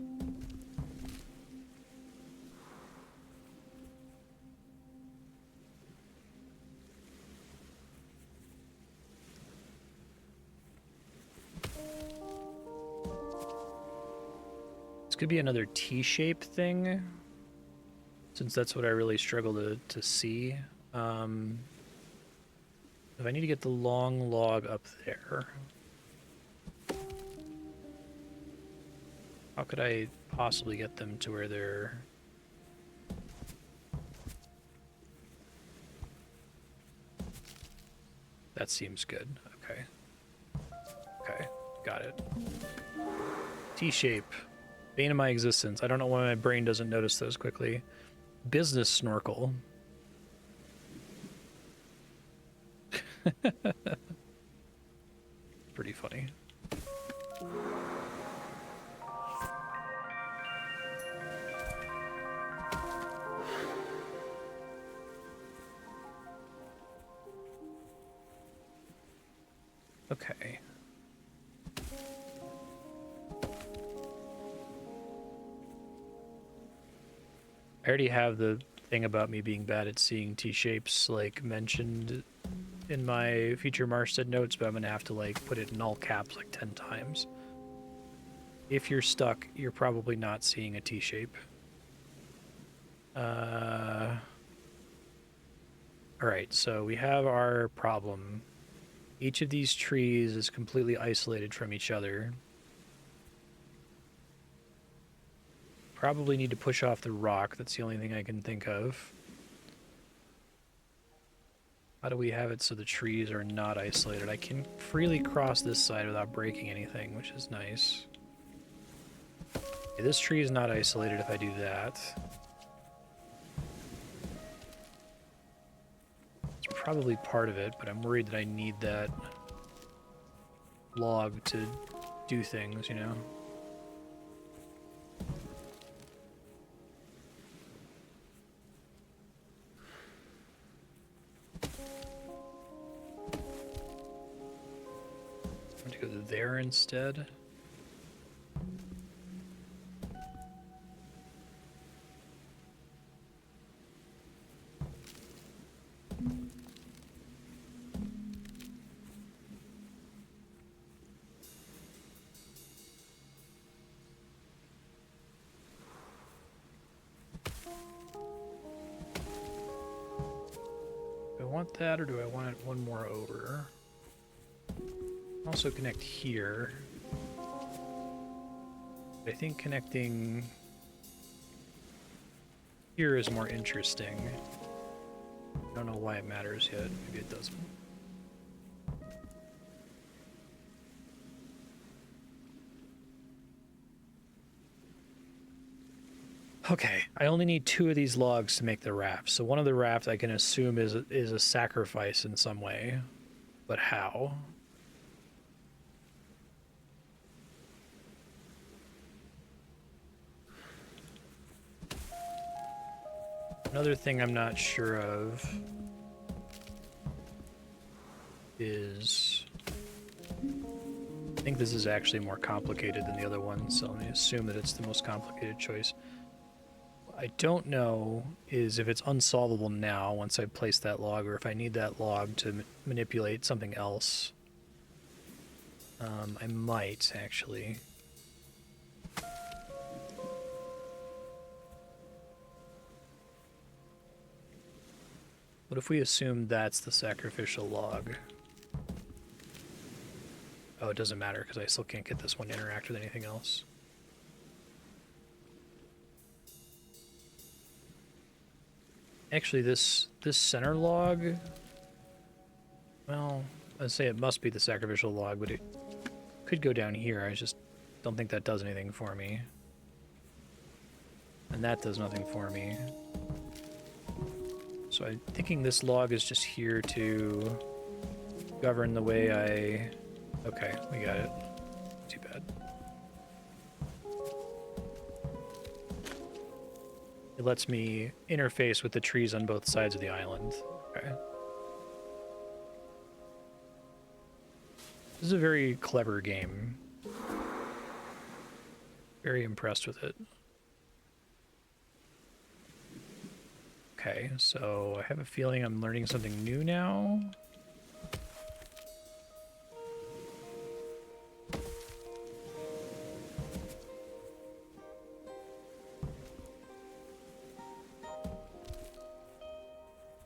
This could be another T-shape thing, since that's what I really struggle to see. If I need to get the long log up there, how could I possibly get them to where they're... That seems good. Okay. Okay, got it. T-shape. Bane of my existence. I don't know why my brain doesn't notice those quickly. Business snorkel. Pretty funny. Okay. I already have the thing about me being bad at seeing T-shapes, like, mentioned in my future Marstead notes, but I'm gonna have to, like, put it in all caps, like, 10 times. If you're stuck, you're probably not seeing a T-shape. All right, so we have our problem. Each of these trees is completely isolated from each other. Probably need to push off the rock. That's the only thing I can think of. How do we have it so the trees are not isolated? I can freely cross this side without breaking anything, which is nice. Okay, this tree is not isolated if I do that. It's probably part of it, but I'm worried that I need that log to do things, you know? I'm going to go there instead. Do I want that, or do I want it one more over? Also connect here. I think connecting here is more interesting. I don't know why it matters yet. Maybe it doesn't. Okay, I only need 2 of these logs to make the raft. So one of the raft I can assume is a sacrifice in some way. But how? Another thing I'm not sure of is... I think this is actually more complicated than the other one, so let me assume that it's the most complicated choice. What I don't know is if it's unsolvable now once I place that log, or if I need that log to manipulate something else. I might, actually. What if we assume that's the sacrificial log? Oh, it doesn't matter because I still can't get this one to interact with anything else. Actually, this center log, well, I'd say it must be the sacrificial log, but it could go down here. I just don't think that does anything for me. And that does nothing for me. So I'm thinking this log is just here to govern the way I... Okay, we got it. Too bad. It lets me interface with the trees on both sides of the island. Okay. This is a very clever game. Very impressed with it. Okay, so I have a feeling I'm learning something new now.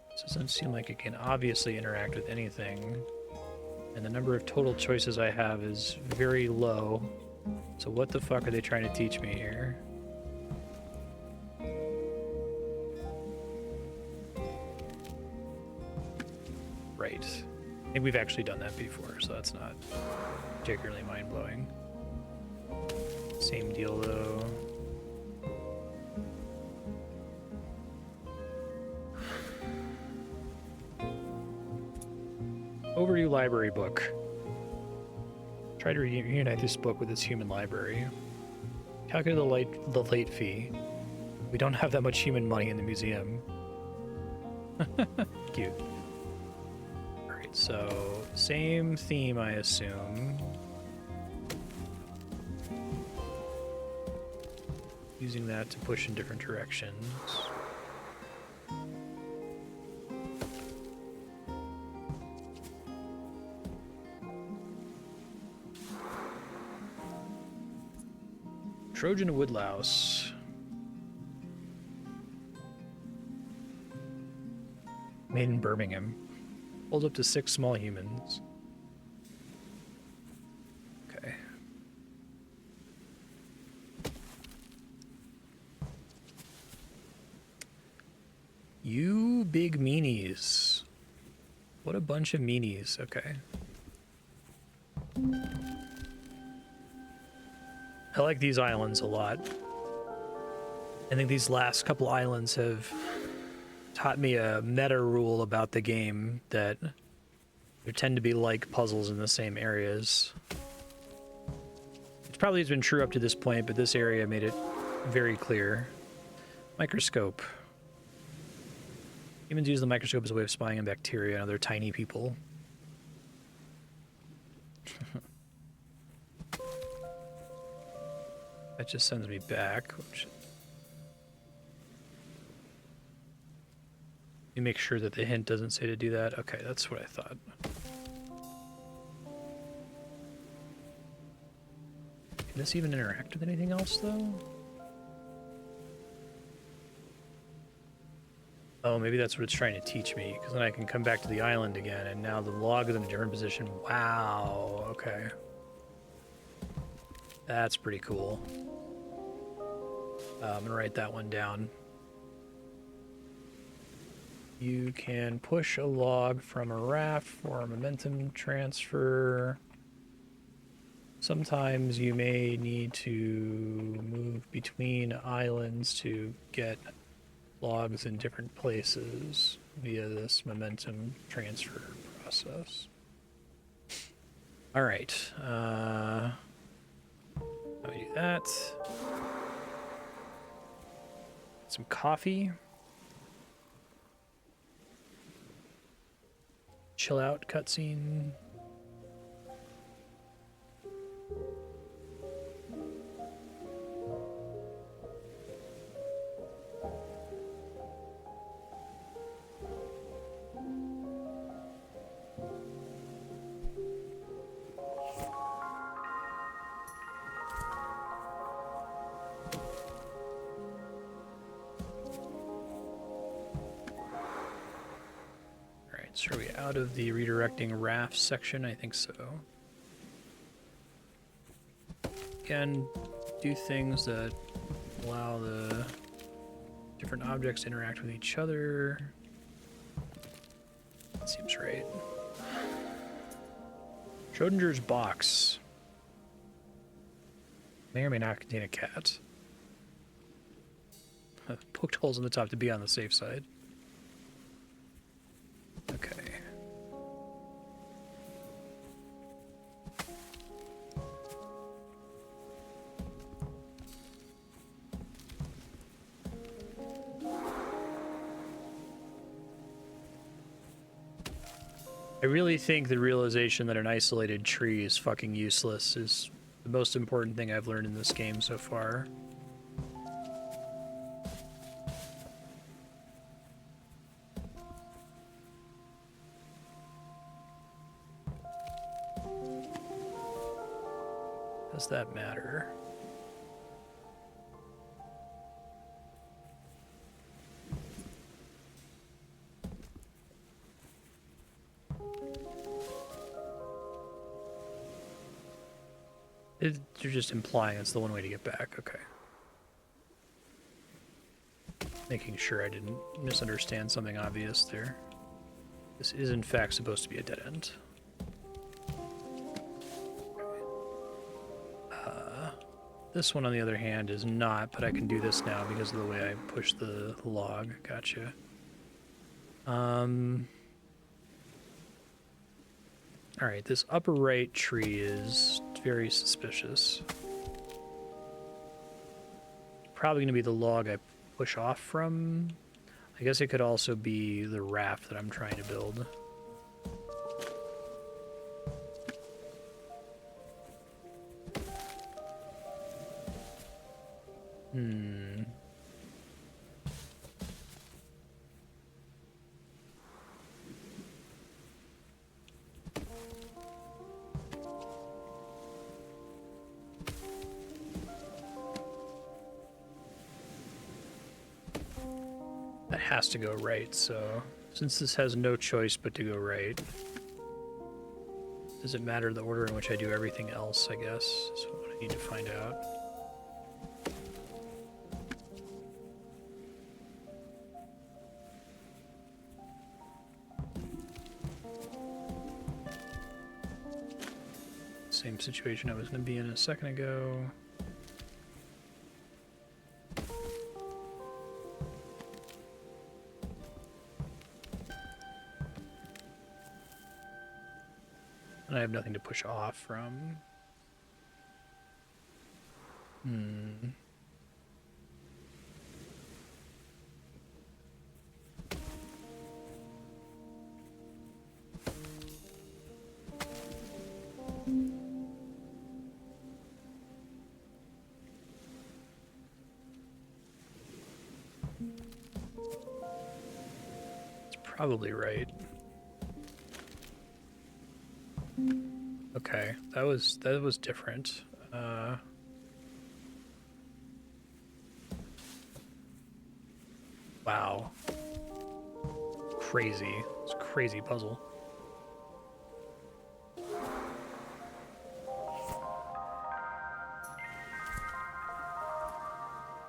This doesn't seem like it can obviously interact with anything. And the number of total choices I have is very low. So what the fuck are they trying to teach me here? Right. I think we've actually done that before, so that's not particularly mind-blowing. Same deal, though. Overview library book. Try to reunite this book with its human library. Calculate the late fee. We don't have that much human money in the museum. Cute. Alright, so same theme, I assume. Using that to push in different directions. Trojan woodlouse. Made in Birmingham. Hold up to 6 small humans. Okay. You big meanies. What a bunch of meanies. Okay. I like these islands a lot. I think these last couple islands have taught me a meta rule about the game that there tend to be like puzzles in the same areas. It probably has been true up to this point, but this area made it very clear. Microscope. Humans use the microscope as a way of spying on bacteria and other tiny people. That just sends me back. You make sure that the hint doesn't say to do that. Okay, that's what I thought. Can this even interact with anything else, though? Oh, maybe that's what it's trying to teach me, because then I can come back to the island again, and now the log is in a different position. Wow, okay. That's pretty cool. I'm gonna write that one down. You can push a log from a raft for a momentum transfer. Sometimes you may need to move between islands to get logs in different places via this momentum transfer process. All right. Let me do that. Some coffee. Chill out cutscene. So are we out of the redirecting raft section? I think so. Again, do things that allow the different objects to interact with each other. That seems right. Schrodinger's box. May or may not contain a cat. Poked holes in the top to be on the safe side. Okay. I really think the realization that an isolated tree is fucking useless is the most important thing I've learned in this game so far. Does that matter? You're just implying it's the one way to get back. Okay. Making sure I didn't misunderstand something obvious there. This is in fact supposed to be a dead end. This one, on the other hand, is not, but I can do this now because of the way I push the log. Gotcha. Alright, this upper right tree is very suspicious. Probably going to be the log I push off from. I guess it could also be the raft that I'm trying to build. has to go right, so since this has no choice but to go right, does it matter the order in which I do everything else, I guess? Is what I need to find out. Same situation I was going to be in a second ago. And I have nothing to push off from. It's probably right. Okay, that was different. Wow. Crazy. It's a crazy puzzle.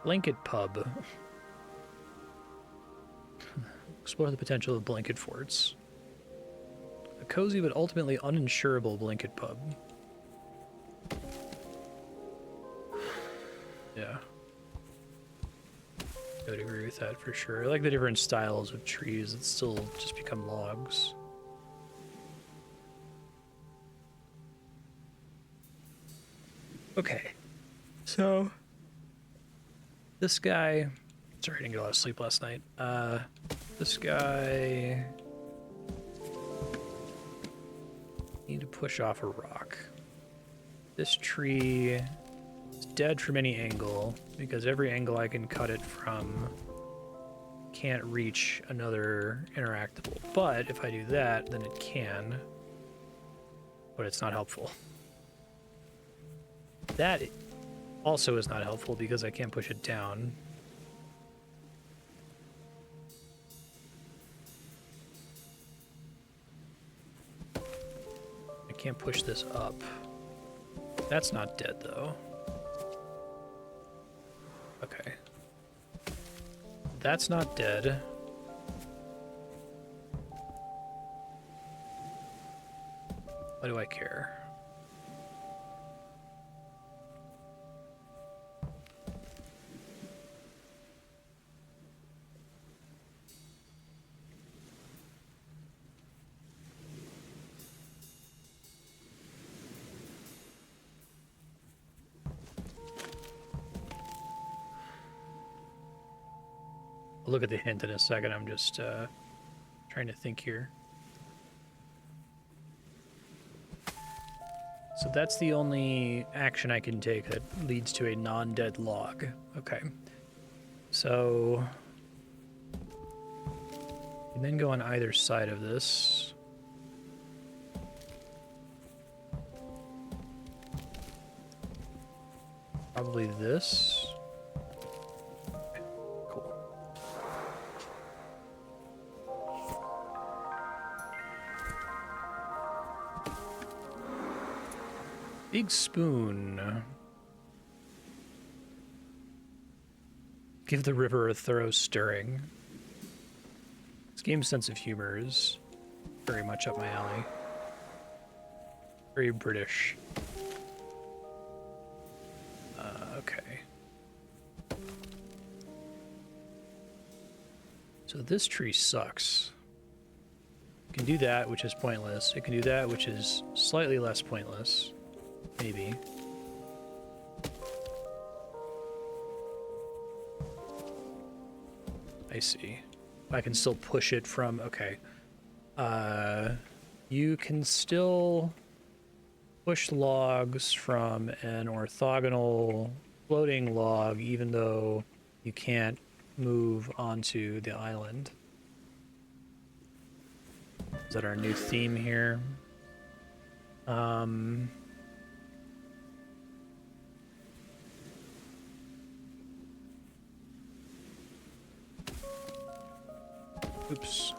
Blanket Pub. Explore the potential of blanket forts. A cozy but ultimately uninsurable blanket pub. Yeah. I would agree with that for sure. I like the different styles of trees that still just become logs. Okay. So this guy, sorry I didn't get a lot of sleep last night. This guy, need to push off a rock. This tree is dead from any angle because every angle I can cut it from can't reach another interactable. But if I do that, then it can, but it's not helpful. That also is not helpful because I can't push it down. I can't push this up. That's not dead though. Okay. That's not dead. Why do I care? I'll look at the hint in a second. I'm just trying to think here. So that's the only action I can take that leads to a non-dead log. Okay. So you can then go on either side of this. Probably this. Okay, cool. Big spoon. Give the river a thorough stirring. This game's sense of humor is very much up my alley. Very British. Okay. So this tree sucks. It can do that, which is pointless. It can do that, which is slightly less pointless. Maybe. I see. I can still push it from... Okay. You can still push logs from an orthogonal floating log, even though you can't move onto the island. Is that our new theme here? Oops.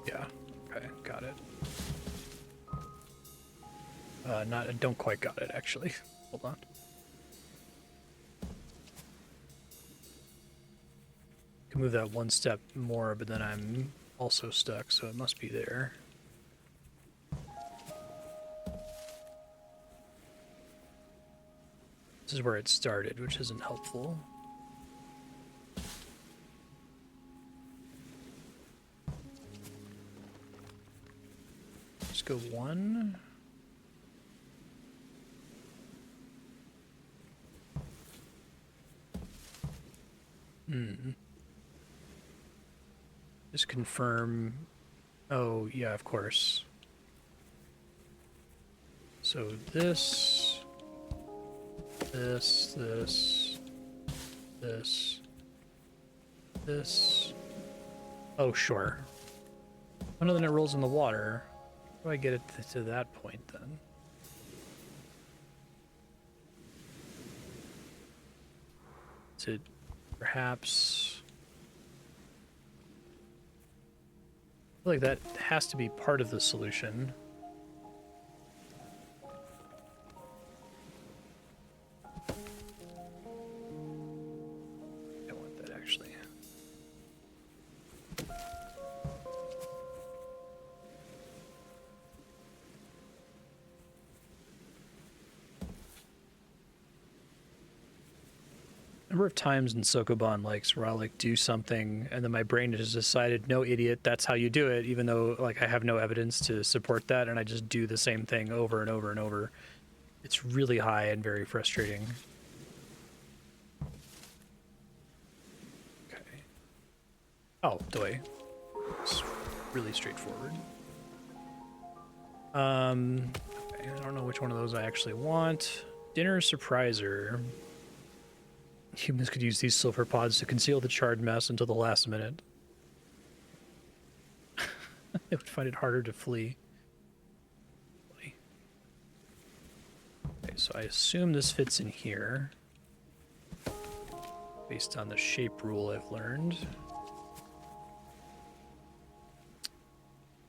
Yeah, okay, got it. I don't quite got it, actually. Hold on. Can move that one step more, but then I'm also stuck, so it must be there. This is where it started, which isn't helpful. Let's go 1. Just confirm. Oh, yeah, of course. So this, this, this. Oh, sure. Oh, no, then it rolls in the water. How do I get it to that point, then? Is it perhaps... I feel like that has to be part of the solution. I want that, actually. Number of times in Sokoban likes where I'll like do something and then my brain has decided, no idiot, that's how you do it, even though like I have no evidence to support that, and I just do the same thing over and over and over. It's really high and very frustrating. Okay. Oh, doy. It's really straightforward. Okay, I don't know which one of those I actually want. Dinner surpriser. Humans could use these silver pods to conceal the charred mess until the last minute. They would find it harder to flee. Okay, so I assume this fits in here. Based on the shape rule I've learned.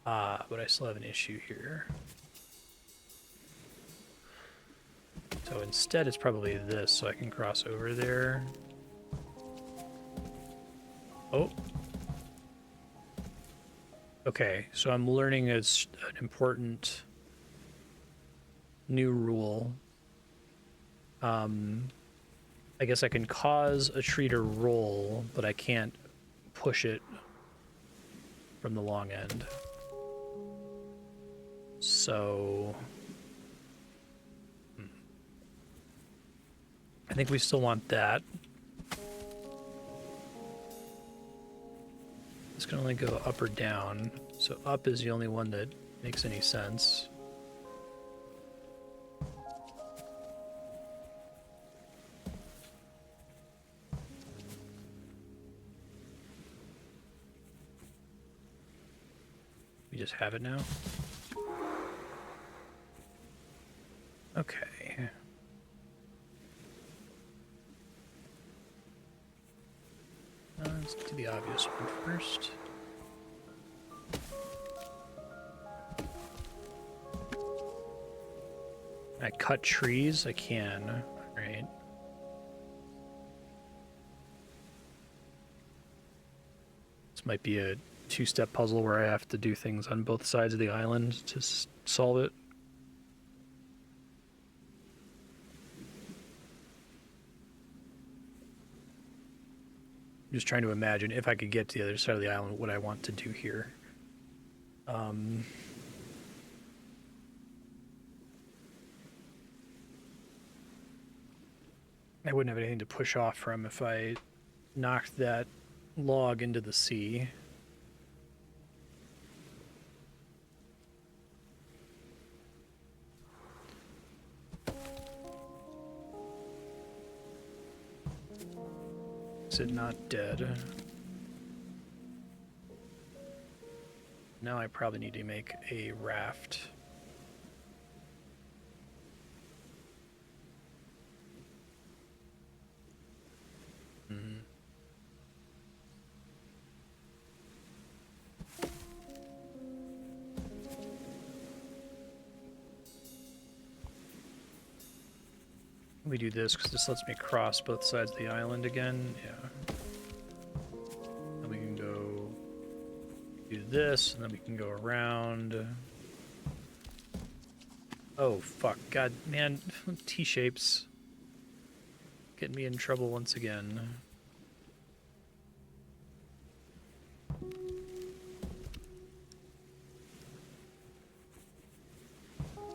But I still have an issue here. So instead it's probably this, so I can cross over there. Oh. Okay, so I'm learning an important new rule. I guess I can cause a tree to roll, but I can't push it from the long end. So... I think we still want that. This can only go up or down, so up is the only one that makes any sense. We just have it now? Okay. Let's do the obvious one first. Can I cut trees? I can. Right. This might be a two-step puzzle where I have to do things on both sides of the island to solve it. Just trying to imagine if I could get to the other side of the island, what I want to do here. I wouldn't have anything to push off from if I knocked that log into the sea. Is it not dead? Now I probably need to make a raft. We do this because this lets me cross both sides of the island again. Yeah. Then we can go do this, and then we can go around. Oh, fuck. God, man. T-shapes. Getting me in trouble once again.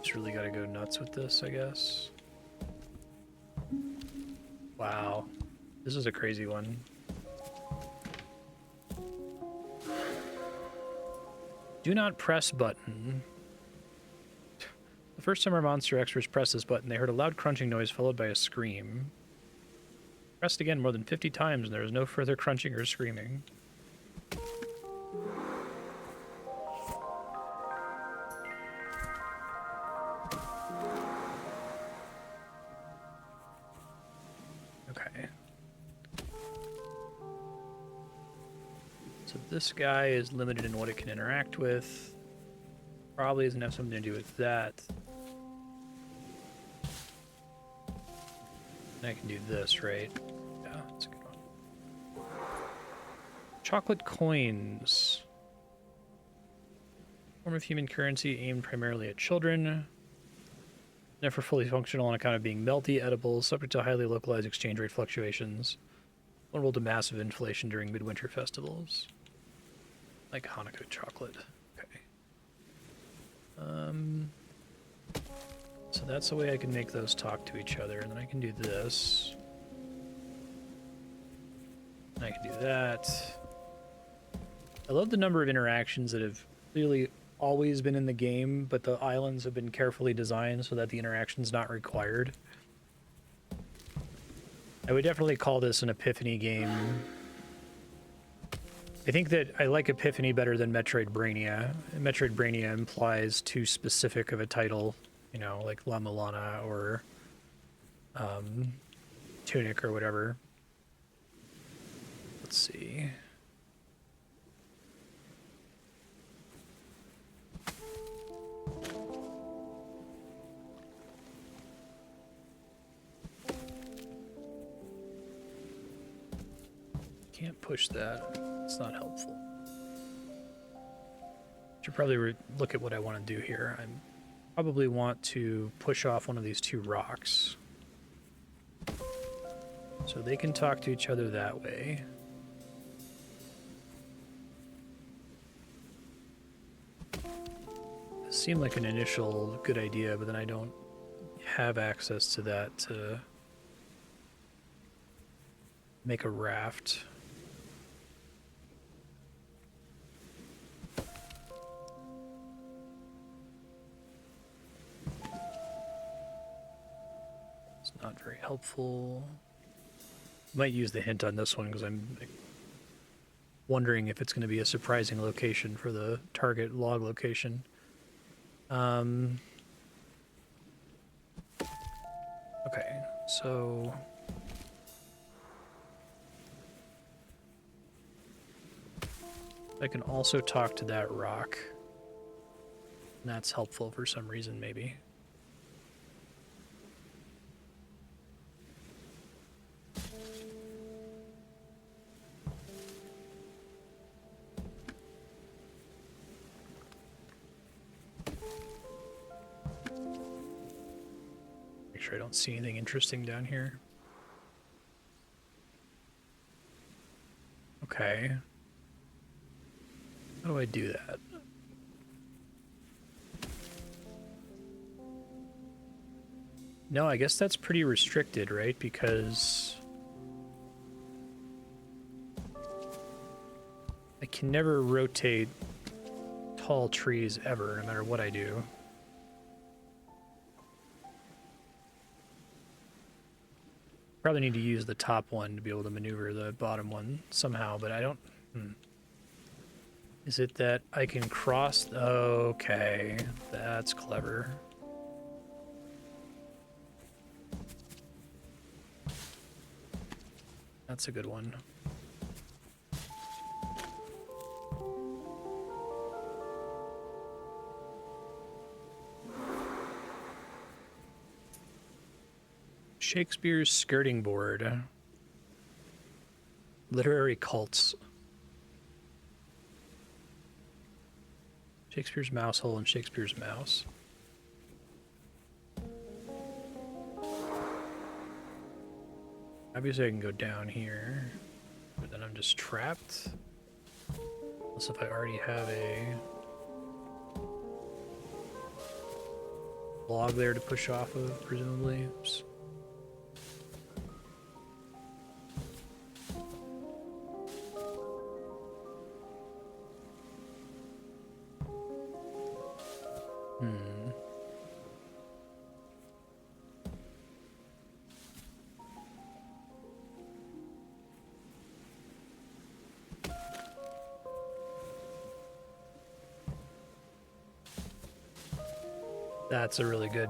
Just really gotta go nuts with this, I guess. Wow. This is a crazy one. Do not press button. The first time our monster experts pressed this button, they heard a loud crunching noise followed by a scream. Pressed again more than 50 times, and there was no further crunching or screaming. Okay. So this guy is limited in what it can interact with. Probably doesn't have something to do with that. And I can do this, right? Yeah, that's a good one. Chocolate coins. Form of human currency aimed primarily at children. Never fully functional on account of being melty, edible, subject to highly localized exchange rate fluctuations. Vulnerable to massive inflation during midwinter festivals. Like Hanukkah chocolate. Okay. So that's the way I can make those talk to each other, and then I can do this. And I can do that. I love the number of interactions that have clearly always been in the game, but the islands have been carefully designed so that the interaction's not required. I would definitely call this an Epiphany game. I think that I like Epiphany better than Metroidvania. Metroidvania implies too specific of a title, you know, like La Mulana or Tunic or whatever. Let's see. Can't push that. It's not helpful. Should probably look at what I want to do here. I probably want to push off one of these two rocks. So they can talk to each other that way. It seemed like an initial good idea, but then I don't have access to that to make a raft. It's not very helpful. Might use the hint on this one because I'm wondering if it's going to be a surprising location for the target log location. Okay, so I can also talk to that rock. And that's helpful for some reason, maybe. Make sure I don't see anything interesting down here. Okay. How do I do that? No, I guess that's pretty restricted, right? Because I can never rotate tall trees ever, no matter what I do. Probably need to use the top one to be able to maneuver the bottom one somehow, but I don't... Is it that I can cross? Okay, that's clever. That's a good one. Shakespeare's skirting board. Literary cults. Shakespeare's mouse hole and Shakespeare's mouse. Obviously I can go down here, but then I'm just trapped. Unless if I already have a log there to push off of, presumably. Oops.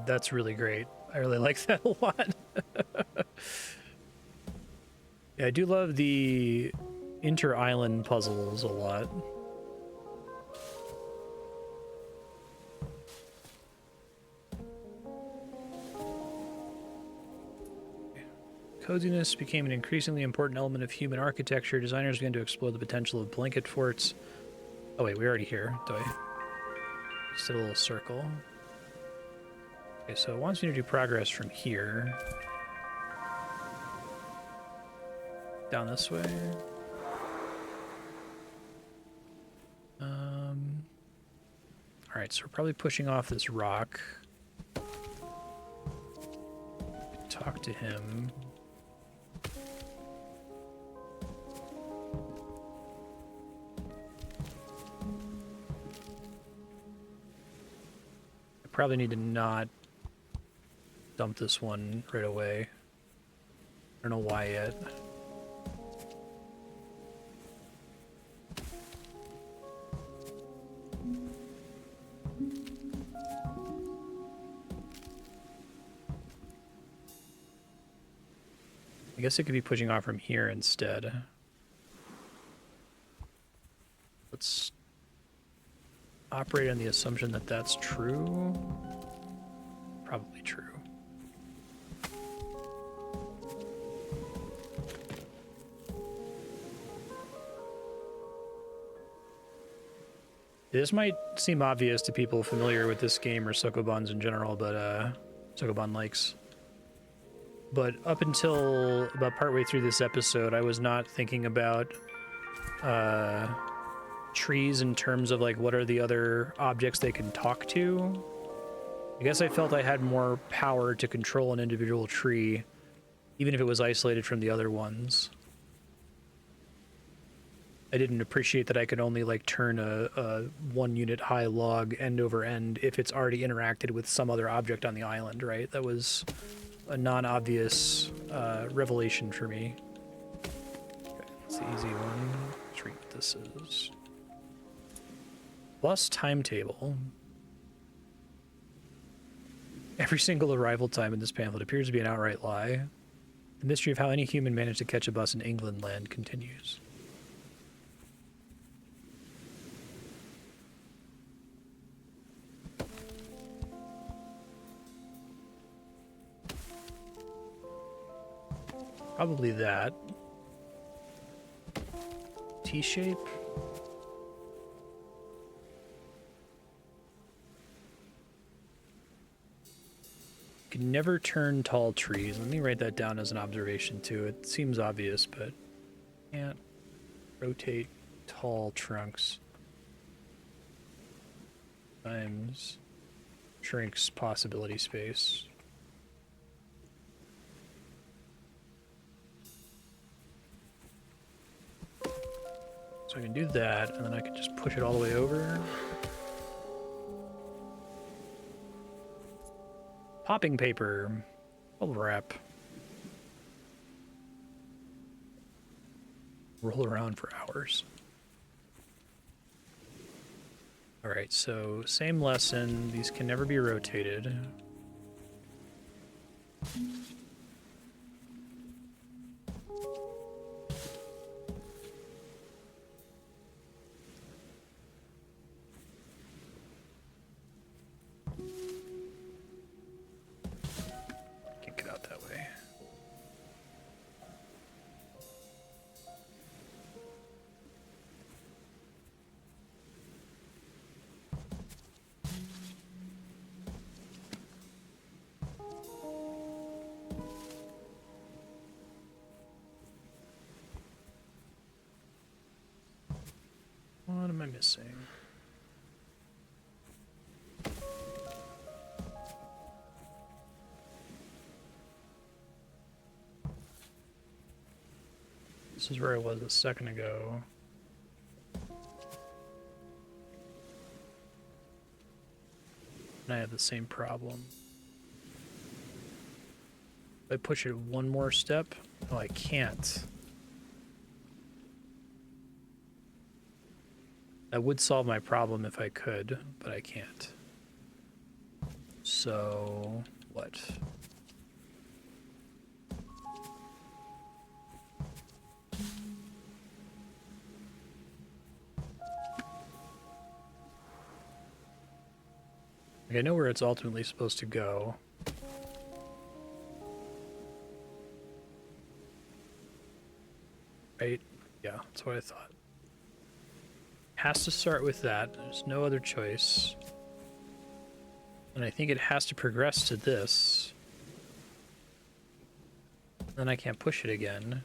That's really great. I really like that a lot. Yeah, I do love the inter-island puzzles a lot. Coziness became an increasingly important element of human architecture. Designers began to explore the potential of blanket forts. Oh wait, we're already here. Do I? Just did a little circle. Okay, so it wants me to do progress from here. Down this way. Alright, so we're probably pushing off this rock. Talk to him. I probably need to not dump this one right away. I don't know why yet. I guess it could be pushing off from here instead. Let's operate on the assumption that that's true. Probably true. This might seem obvious to people familiar with this game or Sokobans in general, but Sokoban likes. But up until about partway through this episode, I was not thinking about trees in terms of like what are the other objects they can talk to. I guess I felt I had more power to control an individual tree, even if it was isolated from the other ones. I didn't appreciate that I could only like turn a 1 unit high log end over end if it's already interacted with some other object on the island, right? That was a non-obvious revelation for me. Okay, that's the easy one. Let's read what this is. Bus timetable. Every single arrival time in this pamphlet appears to be an outright lie. The mystery of how any human managed to catch a bus in England land continues. Probably that. T-shape? Can never turn tall trees. Let me write that down as an observation too. It seems obvious, but can't rotate tall trunks. Times shrinks possibility space. So I can do that, and then I can just push it all the way over. Popping paper. Bubble wrap. Roll around for hours. Alright, so same lesson. These can never be rotated. Can't get out that way. am I missing? This is where I was a second ago. And I have the same problem. If I push it one more step, oh, I can't. That would solve my problem if I could, but I can't. So, what? Like, I know where it's ultimately supposed to go. Right? Yeah, that's what I thought. Has to start with that. There's no other choice. And I think it has to progress to this. Then I can't push it again.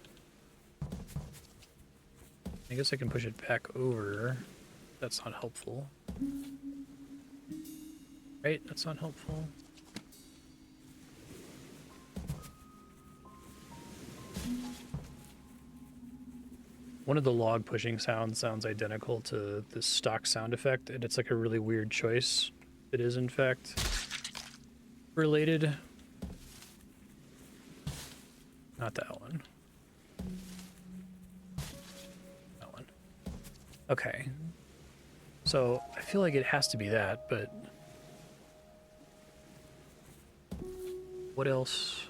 I guess I can push it back over. That's not helpful. Right? That's not helpful. One of the log pushing sounds sounds identical to this stock sound effect, and it's like a really weird choice. It is, in fact, related. Not that one. That one. Okay. So, I feel like it has to be that, but... what else?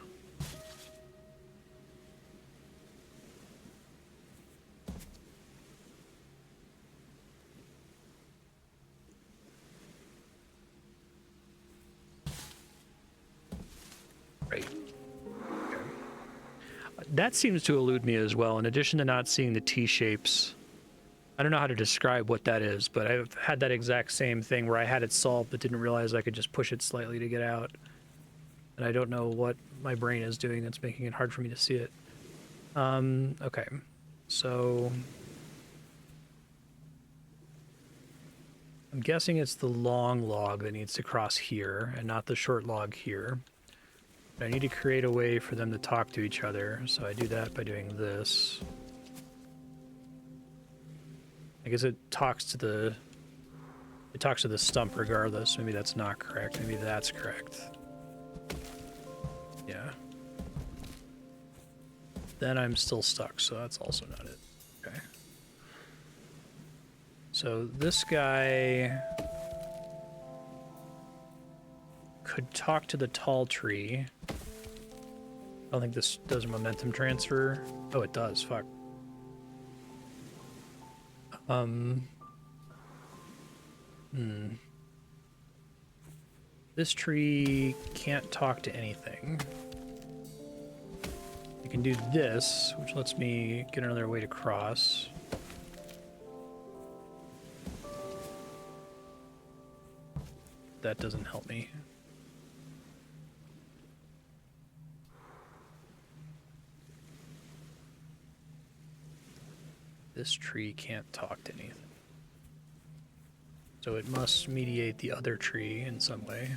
Right. Okay. That seems to elude me as well, in addition to not seeing the T-shapes. I don't know how to describe what that is, but I've had that exact same thing where I had it solved but didn't realize I could just push it slightly to get out. And I don't know what my brain is doing that's making it hard for me to see it. Okay. So... I'm guessing it's the long log that needs to cross here, and not the short log here. But I need to create a way for them to talk to each other, so I do that by doing this. I guess it talks to the stump regardless. Maybe that's not correct. Maybe that's correct. Yeah. Then I'm still stuck, so that's also not it. Okay. So this guy could talk to the tall tree. I don't think this does a momentum transfer. Oh, it does. Fuck. This tree can't talk to anything. You can do this, which lets me get another way to cross. That doesn't help me. This tree can't talk to anything. So it must mediate the other tree in some way.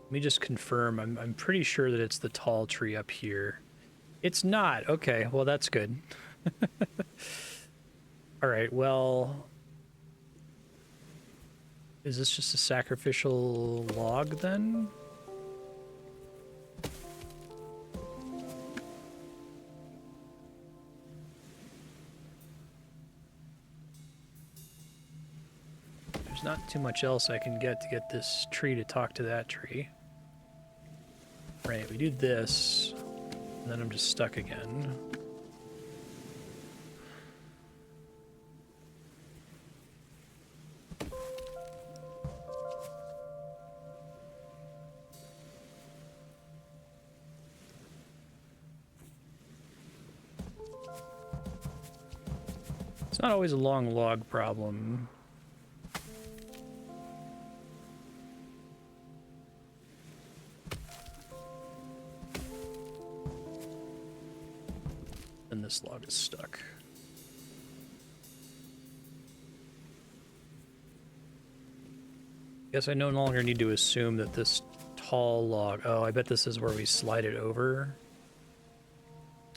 Let me just confirm. I'm pretty sure that it's the tall tree up here. It's not. Okay, well, that's good. All right, well... is this just a sacrificial log, then? There's not too much else I can get to get this tree to talk to that tree. Right, we do this, and then I'm just stuck again. It's not always a long log problem. this log is stuck. Guess I no longer need to assume that this tall log... Oh, I bet this is where we slide it over.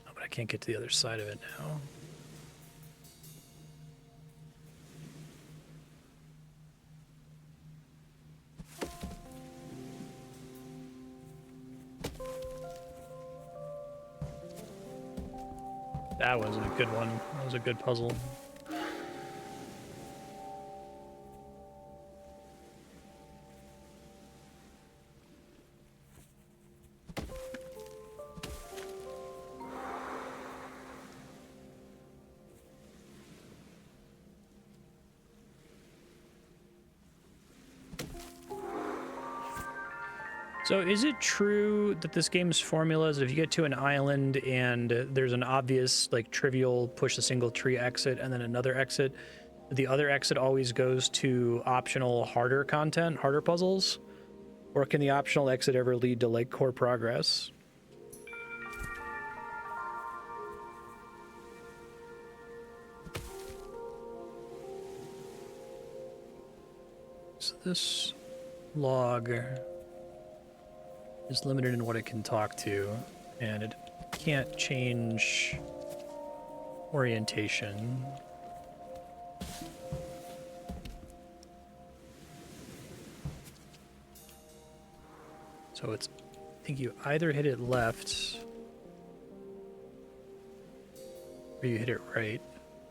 Oh, but I can't get to the other side of it now. That was a good one. That was a good puzzle. So is it true that this game's formula is if you get to an island and there's an obvious, like, trivial push a single tree exit and then another exit, the other exit always goes to optional harder content, harder puzzles? Or can the optional exit ever lead to, like, core progress? So this log is limited in what it can talk to, and it can't change orientation. So it's, I think you either hit it left or you hit it right.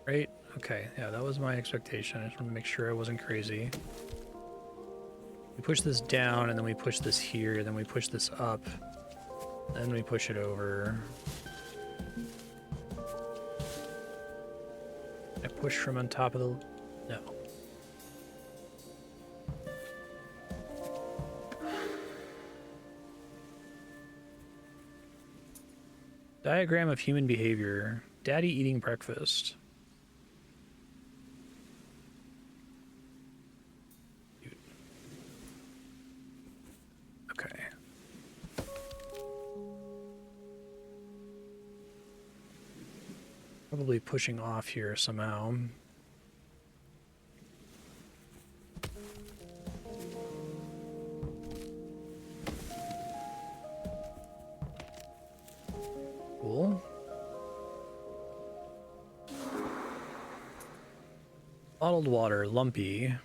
Right? Okay, yeah, that was my expectation. I just want to make sure I wasn't crazy. We push this down, and then we push this here, then we push this up, then we push it over. I push from on top of the... No. Diagram of human behavior. Daddy eating breakfast. Okay. Probably pushing off here somehow. Cool. Bottled water, lumpy.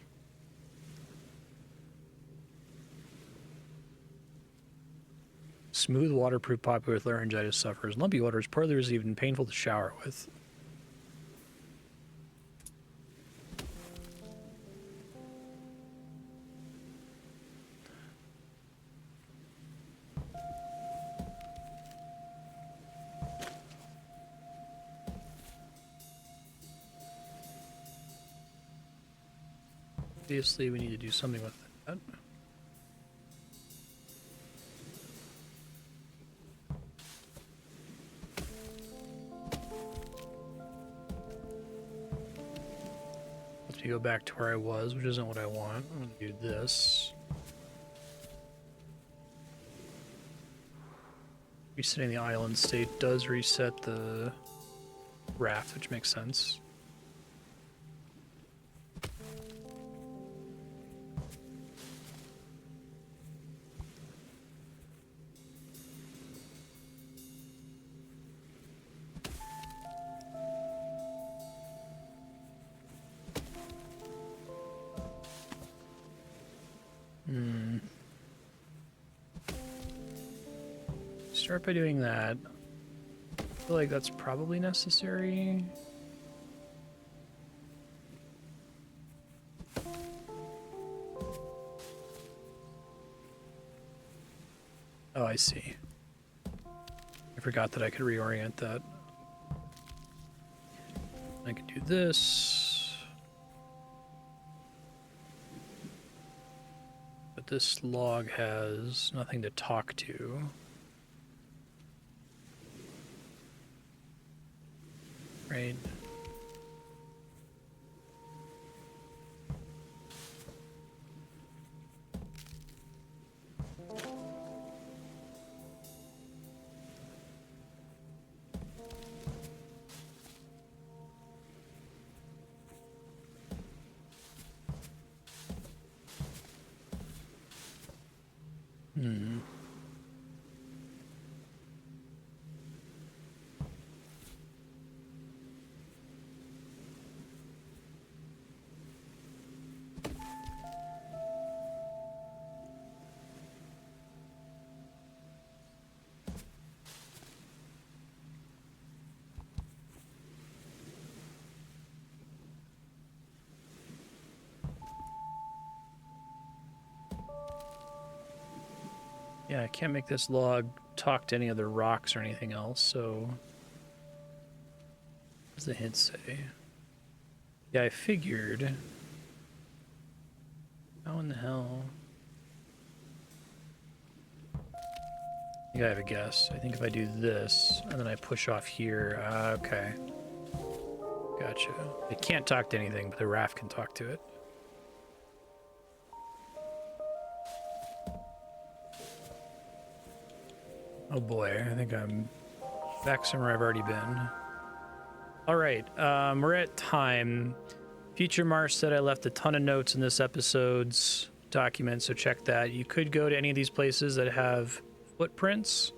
Smooth, waterproof, popular with laryngitis sufferers. Lumpy water is poorly received and painful to shower with. Obviously, we need to do something with that. Let me go back to where I was, which isn't what I want. I'm going to do this. Resetting the island state does reset the raft, which makes sense. Start by doing that. I feel like that's probably necessary. Oh, I see. I forgot that I could reorient that. I could do this. But this log has nothing to talk to. Right. Hmm. Yeah, I can't make this log talk to any other rocks or anything else, so... What does the hint say? Yeah, I figured. How in the hell? I think I have a guess. I think if I do this, and then I push off here... okay. Gotcha. It can't talk to anything, but the raft can talk to it. Oh boy, I think I'm back somewhere I've already been. All right, we're at time. Future Marsh said I left a ton of notes in this episode's document, so check that. You could go to any of these places that have footprints.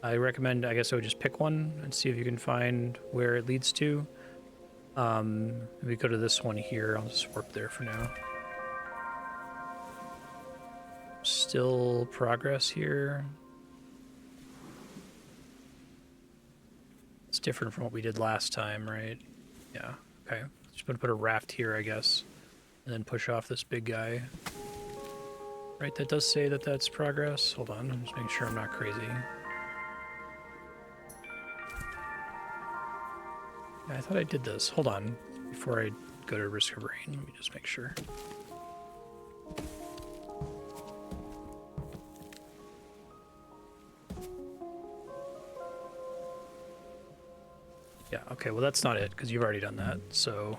I recommend, I guess I would just pick one and see if you can find where it leads to. We go to this one here. I'll just warp there for now. Still progress here. It's different from what we did last time, right? Yeah, okay. Just gonna put a raft here, I guess, and then push off this big guy. Right, that does say that that's progress. Hold on, I'm just making sure I'm not crazy. Yeah, I thought I did this. Hold on, before I go to risk of rain, let me just make sure. Yeah, okay, well that's not it, because you've already done that, so...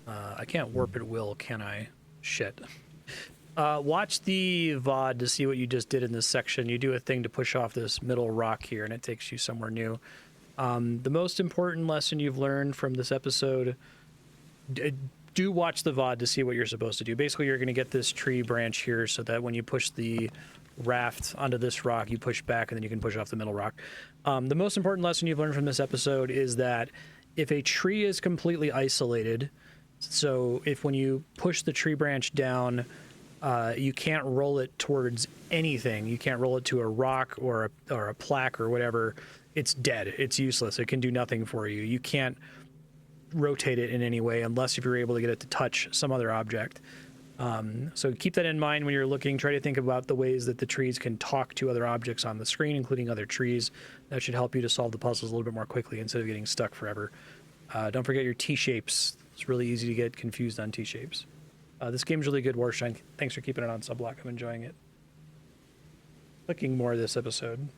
I can't warp at will, can I? Shit. Watch the VOD to see what you just did in this section. You do a thing to push off this middle rock here, and it takes you somewhere new. The most important lesson you've learned from this episode, do watch the VOD to see what you're supposed to do. Basically, you're going to get this tree branch here so that when you push the raft onto this rock, you push back, and then you can push off the middle rock. The most important lesson you've learned from this episode is that if a tree is completely isolated, so if when you push the tree branch down, you can't roll it towards anything. You can't roll it to a rock or a plaque or whatever. It's dead. It's useless. It can do nothing for you. You can't rotate it in any way unless if you're able to get it to touch some other object. So keep that in mind when you're looking. Try to think about the ways that the trees can talk to other objects on the screen, including other trees. That should help you to solve the puzzles a little bit more quickly instead of getting stuck forever. Don't forget your T-shapes. It's really easy to get confused on T-shapes. This game's really good, Warshine. Thanks for keeping it on Subblock. I'm enjoying it. Clicking more this episode.